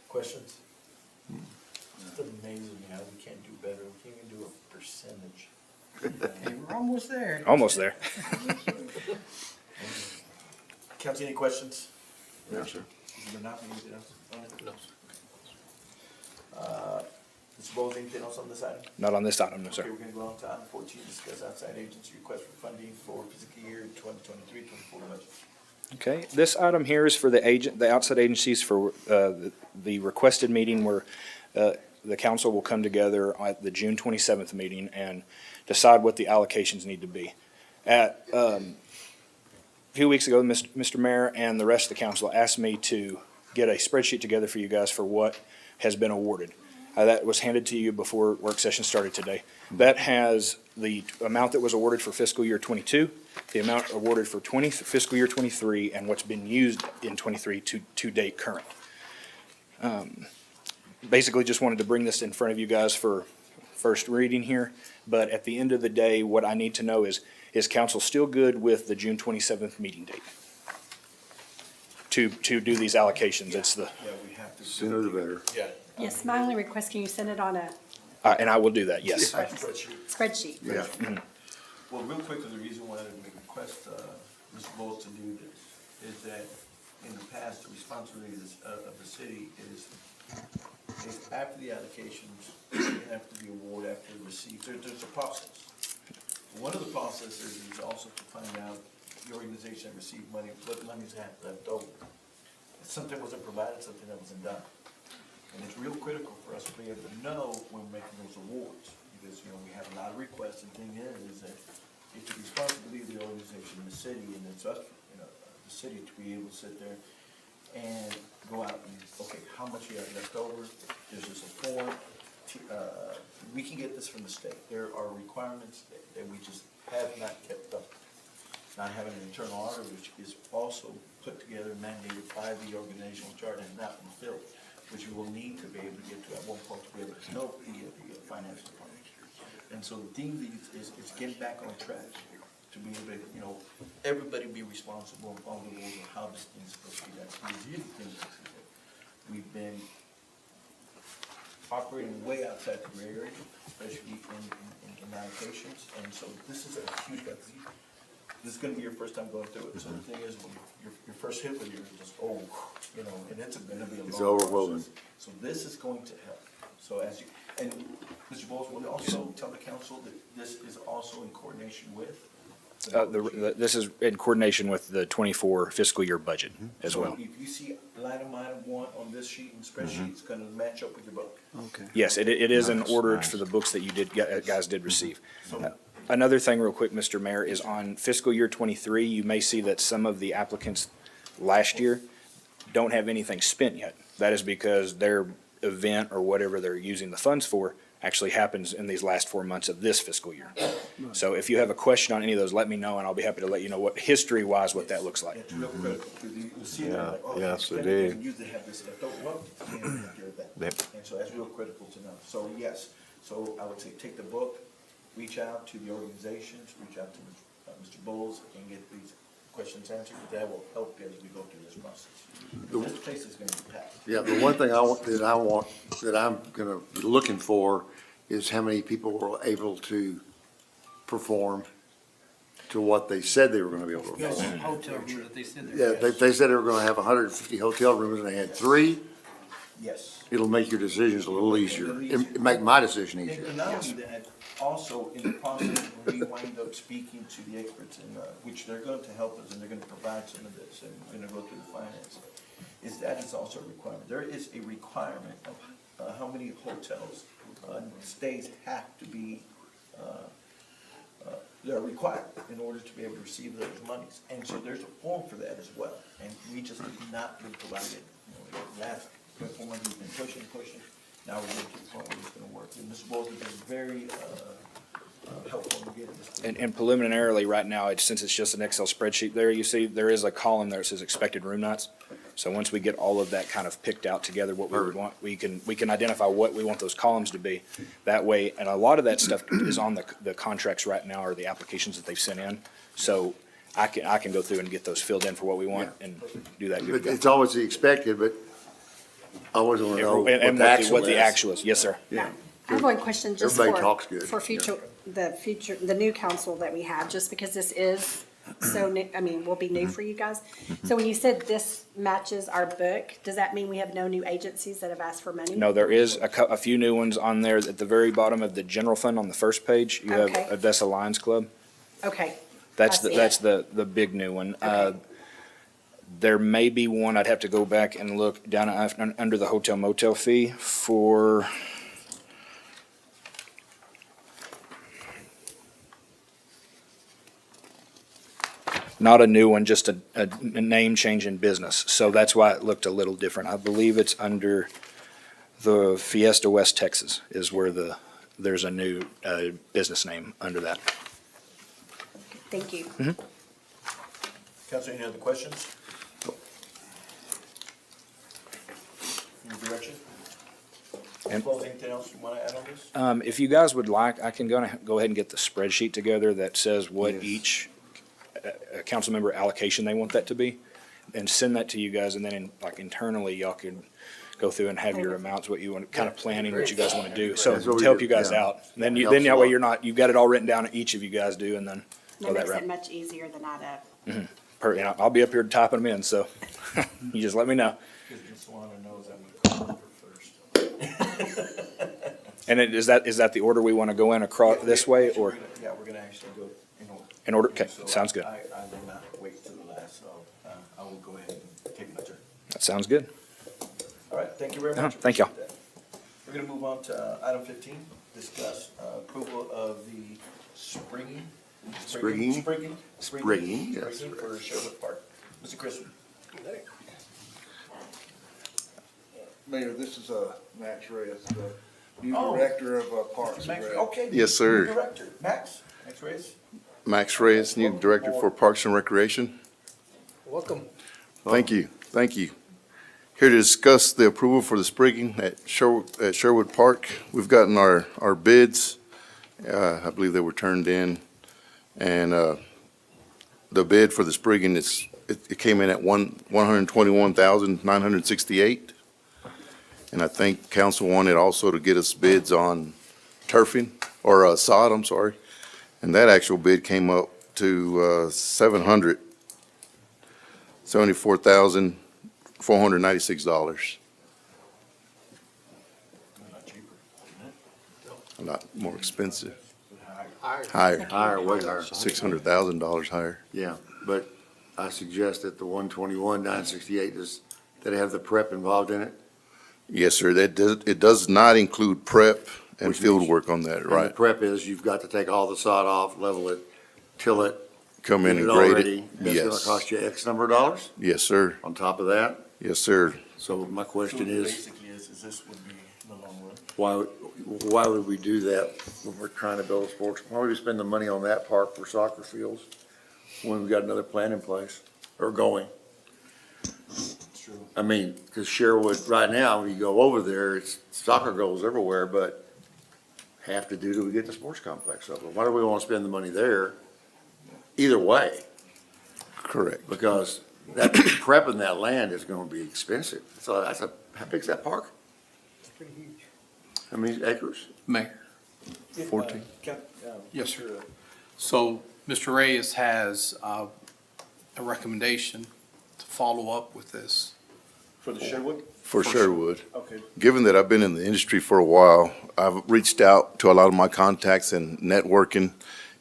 Questions? It's amazing how we can't do better. We can't even do a percentage. We're almost there. almost there. Council, any questions? No, sir. Anything else on it? No. Mr. Bowles, anything else on this item? Not on this item, no, Okay, sir. we're gonna go on to item 14, discuss outside agency request for funding for fiscal year 2023-24 budget. Okay, this item here is for the outside agencies for the requested meeting where the council will come together at the June 27th meeting and decide what the allocations need to be. At a few weeks ago, Mr. Mayor and the rest of the council asked me to get a spreadsheet together for you guys for what has been awarded. That was handed to you before work session started today. That has the amount that was awarded for fiscal year 22, the amount awarded for fiscal year 23, and what's been used in 23 to date current. Basically, just wanted to bring this in front of you guys for first reading here. But at the end of the day, what I need to know is council still good with the June 27th meeting date? to do these allocations. It's the, Yeah, we have to. Sooner the better. Yeah. Yes, my only request, can you send it on a and I will do that, yes. spreadsheet? Yeah. Well, real quickly, the reason why we request Mr. Bowles to do this is that in the past, the responsibility of the city is after the allocations, after the award, after the receipt, there's a process. One of the processes is also to find out the organization that received money, what monies have left over. If something wasn't provided, something that wasn't done. And it's real critical for us to be able to know when we're making those awards, because, you know, we have a lot of requests, and the thing is that it's the responsibility of the organization, the city, and it's us, you know, the city to be able to sit there and go out and, okay, how much you have left over, there's just a form, we can get this from the state, there are requirements that we just have not kept up. Not having an internal auditor, which is also put together and mandated by the organizational chart and not been filled, which we will need to be able to get to at one point to be able to help the finance department. And so the thing is getting back on track to be able to, you know, everybody be responsible and follow the rules of how this thing's supposed to be done. Because here's the thing, we've been operating way outside the gray area, especially in allocations, and so this is a huge, this is gonna be your first time going through it, so the thing is, when your first hit with you is just, oh, you know, and it's gonna be a long It's overwhelming. process. So this is going to help, so as you, and Mr. Bowles, will you also tell the council that this is also in coordination with? This is in coordination with the 24 fiscal year budget as well. So if you see item one on this sheet and spreadsheet, it's gonna match up with your book. Okay. Yes, it is in Nice, order nice. for the books that you guys did receive. So, Another thing real quick, Mr. Mayor, is on fiscal year 23, you may see that some of the applicants last year don't have anything spent yet. That is because their event or whatever they're using the funds for actually happens in these last 4 months of this fiscal year. So if you have a question on any of those, let me know, and I'll be happy to let you know what, history-wise, what that looks like. it's real critical, because you see that, Yeah, like, oh, yes, it they is. usually have this left over, well, they don't have that. Yep. And so that's real critical to know. So, yes, so I would say take the book, reach out to the organizations, reach out to Mr. Bowles, and get these questions answered, because that will help you as we go through this process. This place is gonna be packed. Yeah, the one thing that I'm gonna be looking for is how many people were able to perform to what they said they were gonna be able to Yes, perform. hotel room that they said Yeah, there. they said they were gonna have 150 hotel rooms and they had 3. Yes. It'll make your decisions a little easier. It make my decision And easier. and not only that, also in the process, when we wind up speaking to the experts, and which they're going to help us, and they're gonna provide some of this, and we're gonna go through the finance, is that is also a requirement. There is a requirement of how many hotels, stays have to be, they're required in order to be able to receive those monies. And so there's a form for that as well, and we just have not been provided, you know, last 4 months, we've been pushing. Now we're getting to the point where it's gonna work. And Mr. Bowles has been very, helpful in getting this. And preliminarily, right now, since it's just an Excel spreadsheet there, you see, there is a column there that says expected room nights. So once we get all of that kind of picked out together, what we would want, we can identify what we want those columns to be. That way, and a lot of that stuff is on the contracts right now, or the applications that they've sent in. So I can go through and get those filled in for what we want and do that. But it's always the expected, but I always wanna know what And the actual what the is. actual is, yes, sir. Yeah. I have one question just Everybody talks good. for the new council that we have, just because this is so new, I mean, will be new for you guys. So when you said this matches our book, does that mean we have no new agencies that have asked for money? No, there is a few new ones on there. At the very bottom of the general fund on the first page, you have Okay. Odessa Lions Club. Okay. That's I see. that's the big new one. Okay. There may be one, I'd have to go back and look down under the hotel motel fee for. Not a new one, just a name change in business. So that's why it looked a little different. I believe it's under the Fiesta West Texas is where there's a new business name under that. Thank you. Council, any other questions? Any direction? And- Well, anything else you wanna add on this? If you guys would like, I can go ahead and get the spreadsheet together that says what Yes. each council member allocation they want that to be. and send that to you guys, and then internally, y'all can go through and have your amounts, what you want, kind of planning what you guys want to do. So That's what to we help do, you guys yeah. out. And then That you, helps then a that way lot. you're not, you've got it all written down, each of you guys do, and then go That that makes route. it much easier than I'd have. I'll be up here typing them in, so you just let me know. And is that the order we want to go in across this way, or Yeah, we're gonna actually go in order. in order? Okay, So sounds good. I will not wait till the last, so I will go ahead and take my turn. That sounds good. All right, thank you very much. Thank y'all. Appreciate that. We're gonna move on to item 15, discuss approval of the sprigging. Sprigging? Sprigging? Sprigging, yes. Sprigging for Sherwood Park. Mr. Christian. Mayor, this is Max Reyes, the new Oh. director of Parks and Max, Rec. okay. Yes, sir. New Director, Max Reyes. Max Reyes, new Director for Parks and Recreation. Welcome. Thank you, thank you. Here to discuss the approval for the sprigging at Sherwood Park. We've gotten our bids. I believe they were turned in. And the bid for the sprigging, it came in at $121,968. And I think council wanted also to get us bids on turfing, or sod, I'm sorry. And that actual bid came up to $774,496. A lot more expensive. Higher. Higher, way higher. $600,000 higher. Yeah, but I suggest that the 121,968 that have the prep involved in it. Yes, sir. It does not include prep and Which field means- work on that, And the right? prep is you've got to take all the sod off, level it, till it. Come in get and grade already. it. That's gonna Yes. cost you X number of dollars Yes, sir. on top of that. Yes, sir. So my So question is, basically is this would be the long run. why would we do that when we're trying to build a sports? Why would we spend the money on that park for soccer fields when we've got another plan in place or going? True. I mean, because Sherwood, right now, when you go over there, it's soccer goals everywhere, but have to do till we get the sports complex up. Why do we want to spend the money there? Either way, Correct. because that prepping that land is going to be expensive. So how big's that park? It's pretty huge. How many acres? Mayor. 14. Yes, sir. So Mr. Reyes has a recommendation to follow up with this. For the Sherwood? For Sherwood. Okay. Given that I've been in the industry for a while, I've reached out to a lot of my contacts and networking,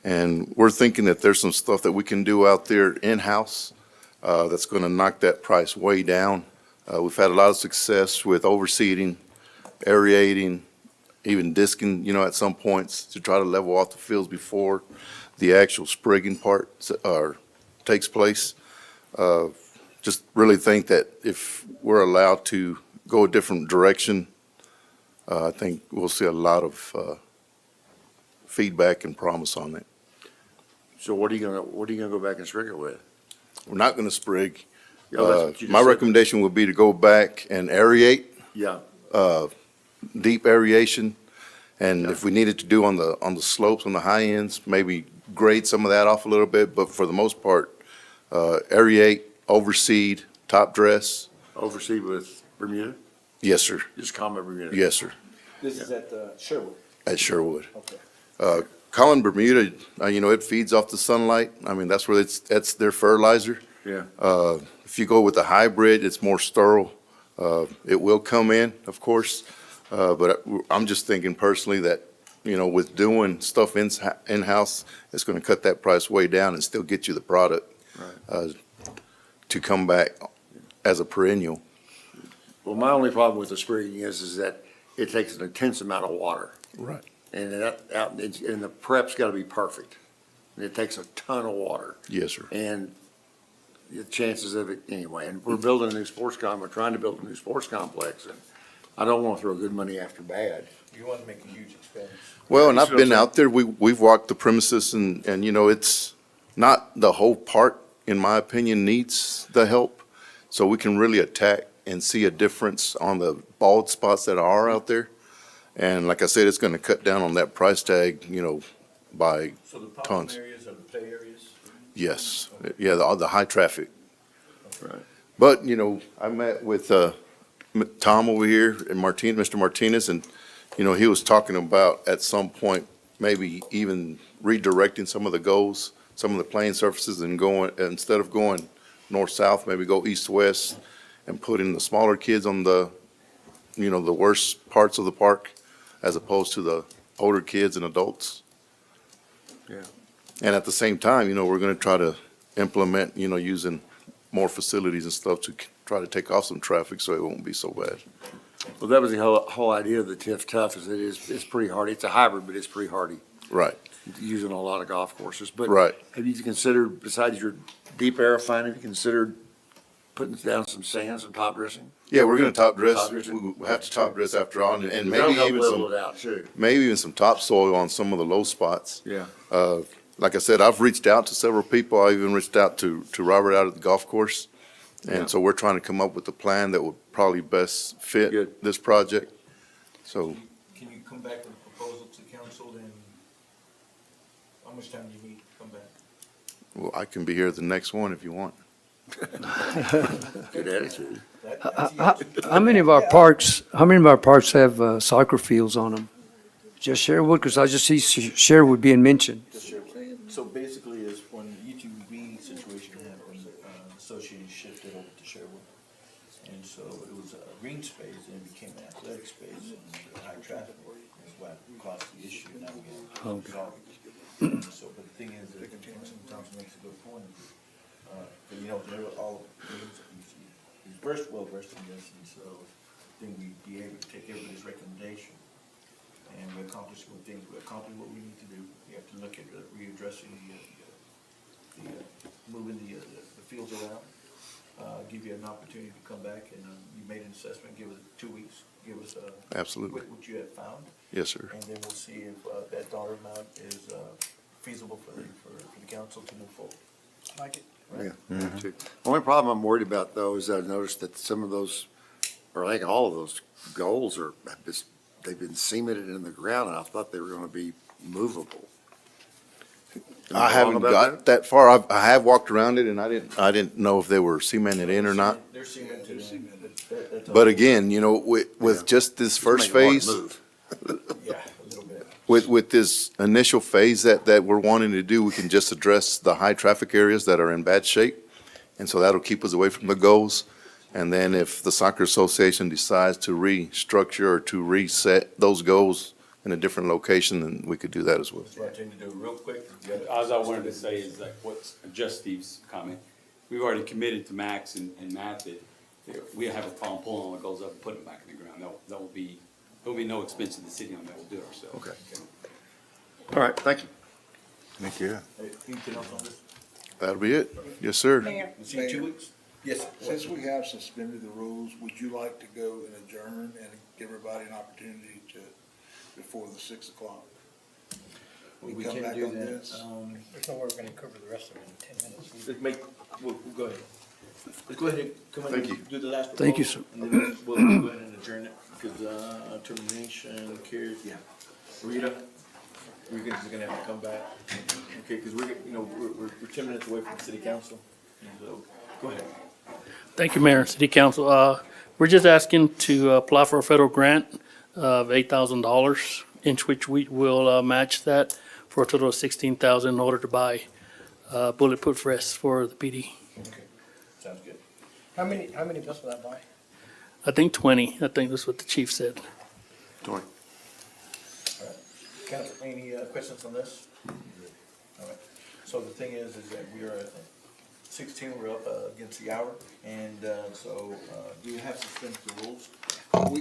and we're thinking that there's some stuff that we can do out there in-house that's going to knock that price way down. We've had a lot of success with overseeding, aerating, even disking, at some points to try to level off the fields before the actual sprigging part takes place. Just really think that if we're allowed to go a different direction, I think we'll see a lot of feedback and promise on it. So what are you gonna go back and sprig it with? We're not going to sprig. Yeah, that's what you just My said. recommendation would be to go back and aerate, Yeah, deep aeration. And if we needed to do on the slopes, on the high ends, maybe grade some of that off a little bit, but for the most part, aerate, overseed, top dress. overseed with Bermuda, Yes, sir. just common Bermuda. Yes, sir. This is at Sherwood. At Sherwood. Okay. Colin Bermuda, it feeds off the sunlight. I mean, that's where that's their fertilizer. Yeah. If you go with the hybrid, it's more sterile. It will come in, of course, but I'm just thinking personally that, with doing stuff in-house, it's going to cut that price way down and still get you the product to come back as a perennial. Well, my only problem with the sprigging is that it takes an intense amount of water. Right. And and the prep's gotta be perfect. And it takes a ton of water. Yes, sir. And the chances of it, anyway, and we're Mm-hmm. building a new we're trying to build a new sports complex, and I don't wanna throw good money after bad. You want to make a huge expense. Well, and I've been out there, we've walked the premises and, it's not the whole park, in my opinion, needs the help. So we can really attack and see a difference on the bald spots that are out there. And like I said, it's gonna cut down on that price tag, by So the problem tons. areas are the play areas? Yes, yeah, the high traffic. Right. But, you know, I met with, Tom over here and Mr. Martinez, and, you know, he was talking about at some point, maybe even redirecting some of the goals, some of the playing surfaces and going, instead of going north-south, maybe go east-west and putting the smaller kids on the, you know, the worst parts of the park as opposed to the older kids and adults. Yeah. And at the same time, you know, we're gonna try to implement, you know, using more facilities and stuff to try to take off some traffic so it won't be so bad. Well, that was the whole idea of the TIF Tough, is it's pretty hardy. It's a hybrid, but it's pretty hardy, Right, using a lot of golf courses. But right. have you considered, besides your deep air fine, have you considered putting down some sand, some top dressing? Yeah, we're gonna top dress, Top dressing? we'll have to top dress after all, and That'll maybe help even level some, it out too. maybe even some topsoil on some of the low spots. Yeah. Like I said, I've reached out to several people. I even reached out to Robert out at the golf course. Yeah. And so we're trying to come up with a plan that would probably best fit Good. this project. So, Can you come back with a proposal to council, and how much time do you need to come back? well, I can be here at the next one if you want. Good attitude. How many of our parks have soccer fields on them? Just Sherwood, because I just see Sherwood being mentioned. So basically, is when the UTV situation happened, the association shifted over to Sherwood. And so it was a green space, and it became an athletic space, and the high traffic is what caused the issue. Now we have Okay. solved it. So, but the thing is, that sometimes makes a good point. But you know, they were all, he's well versed in this, and so I think we'd be able to take everybody's recommendation. And we accomplish what things, we accomplish what we need to do. We have to look at readdressing moving the fields around. Give you an opportunity to come back, and you made an assessment, give us 2 weeks, give us Absolutely. what you have found. Yes, sir. And then we'll see if that dollar amount is feasible for the council to move forward. Like it. Yeah. Mm-hmm. too. Only problem I'm worried about though is I've noticed that some of those, or I think all of those goals they've been cemented in the ground, and I thought they were gonna be movable. Am I wrong haven't about got that far. I have walked around it, and I didn't know if they were cemented in or not. They're cemented in. That's all. But again, you know, with just this first Make it hard to phase, move. Yeah, a little bit. with this initial phase that we're wanting to do, we can just address the high traffic areas that are in bad shape. And so that'll keep us away from the goals. And then if the soccer association decides to restructure or to reset those goals in a different location, then we could do that as well. That's what I tend to do real quick. All I wanted to say is like what's just Steve's comment. We've already committed to Max and Matt that we have a problem pulling all the goals up and putting them back in the ground. There will be no expense to the city on that. We'll do it ourselves. Okay. All right, thank you. Thank you. Anything else on this? That'll be it. Yes, sir. Mayor, We'll see you in 2 weeks? Yes. Since we have suspended the rules, would you like to go and adjourn and give everybody an opportunity to, before the 6 o'clock? We come can back do on that. this? There's no way we're gonna cover the rest of it in 10 minutes. Let's make, we'll go ahead. Let's go ahead and come in Thank and you. do the last proposal. Thank you, sir. And then we'll go ahead and adjourn it, because, termination, carries, yeah. Rita, we're gonna have to come back, okay, because we're 10 minutes away from the city council, and so, go ahead. Thank you, Mayor, City Council. We're just asking to apply for a federal grant of $8,000, in which we will match that for a total of $16,000 in order to buy bulletproof vests for the PD. Okay, sounds good. How many vests will that buy? I think 20. I think that's what the chief said. All right. Council, any questions on this? All right. So the thing is that we are at 16, we're up against the hour, and so do you have suspended the rules?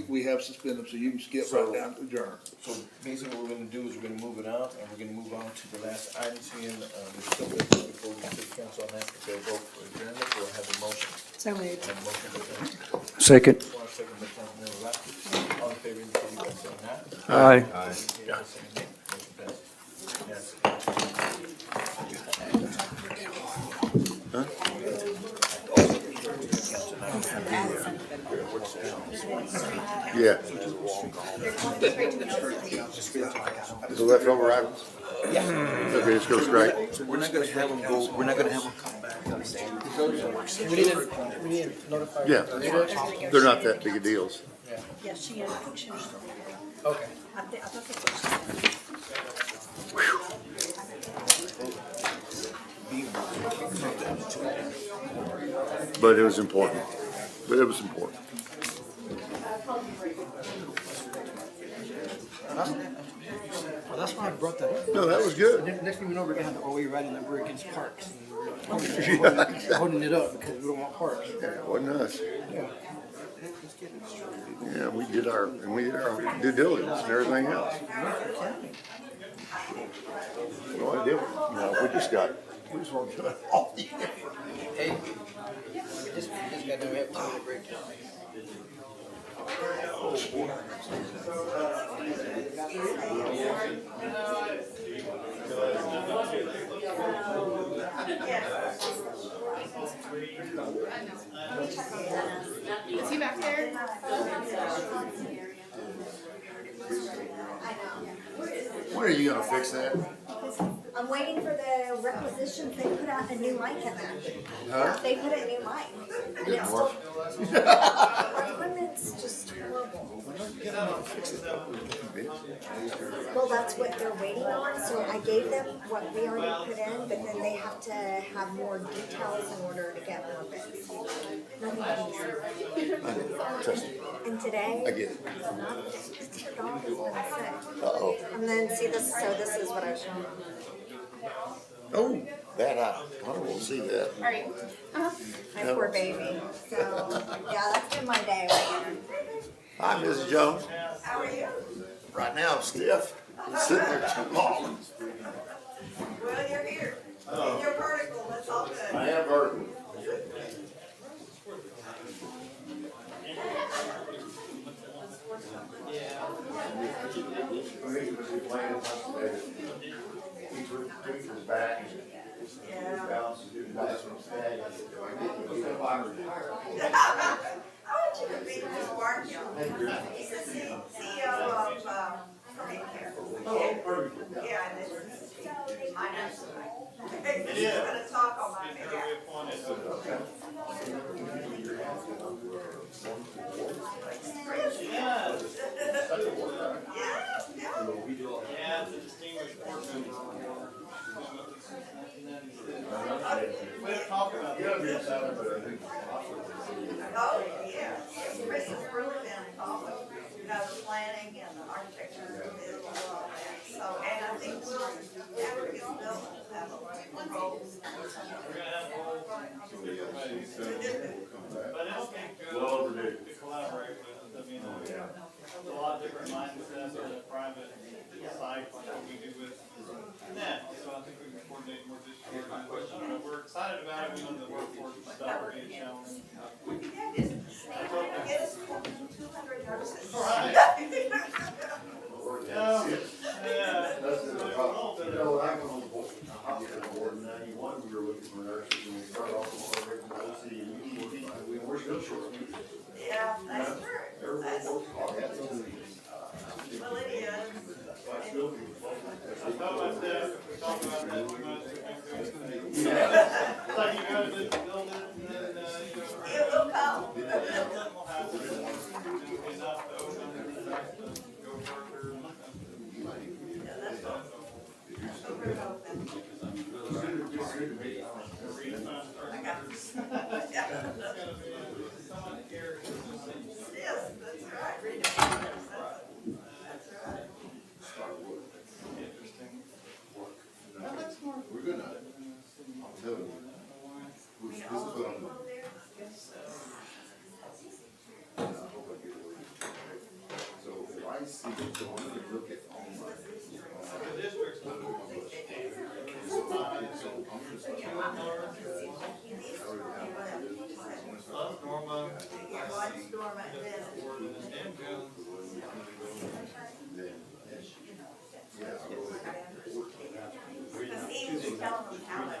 We have suspended, so you can skip right down to adjourn. So basically what we're gonna do is we're gonna move it out, and we're gonna move on to the last items here, there's still business before we city council on that, if they'll vote for adjournment, we'll have a motion. so moved. Have a motion to adjourn. Second. Second by Councilmember Raskin. All in favor, indicate by saying aye. Aye. Indicate by saying nay. Motion passes. Yes. Yeah. So leftover items? Okay, just go straight. We're not gonna have them come back. We need to notify. Yeah, they're not that big of deals. Yeah, she is. She was still here. Okay. I thought that's what she said. But it was important. But it was important. Well, that's why I brought that up. No, that was good. Next thing we know, we're gonna have the OE writing that we're against parks. And we're holding it up because we don't want parks. Yeah, it wasn't us. Yeah. Yeah, we did our due diligence and everything else. No idea. No, we just weren't doing it all year. Hey, we just got to have time to break down. Is he back there? When are you gonna fix that? I'm waiting for the requisitions. They put out a new mic in there. Huh? They put a new mic. And it's work. still, our equipment's just horrible. Well, that's what they're waiting on, so I gave them what we already put in, but then they have to have more details in order to get more bids. Nothing easy. And today, I get it. Mr. Dog has been sick. Uh-oh. And then, see, this is what I was showing. Oh, that I will see that. Are you? My poor baby. So, yeah, that's been my day. Hi, Mrs. Jones. How are you? Right now, I'm stiff. I'm sitting there too long. Well, you're here. And you're vertical, that's all good. I am vertical. I want you to be Miss Barfield. He's the CEO of, Hurricane Care. Yeah, and this is my name. He's gonna talk on my behalf. Oh, yeah. Chris has really been involved with, the planning and the architecture and all that. So, and I think after it gets built, we'll have a role. Well overdue. To collaborate with, I mean, there's a lot of different mindsets on a private site, like what we do with net, so I think we can coordinate more this year. I don't know, we're excited about it, we know the workforce and stuff are being shown. Get us 200 nurses. Right. Yeah. That's the problem. You know, I went on the board, hospital board in 91, we were looking for nurses, and we started off with we're still short. Yeah, that's true. Everybody works hard. Well, it is. I thought my staff, if we talk about that too much, we can Yeah. it's like you gotta build it, and then, It will come. something will happen, enough to open it, go further. Yes, that's right. That's right. We're gonna, I'm telling you, this is what I'm doing. And I hope I get away. So if I see someone to look at online. Norma. Because he was telling them how much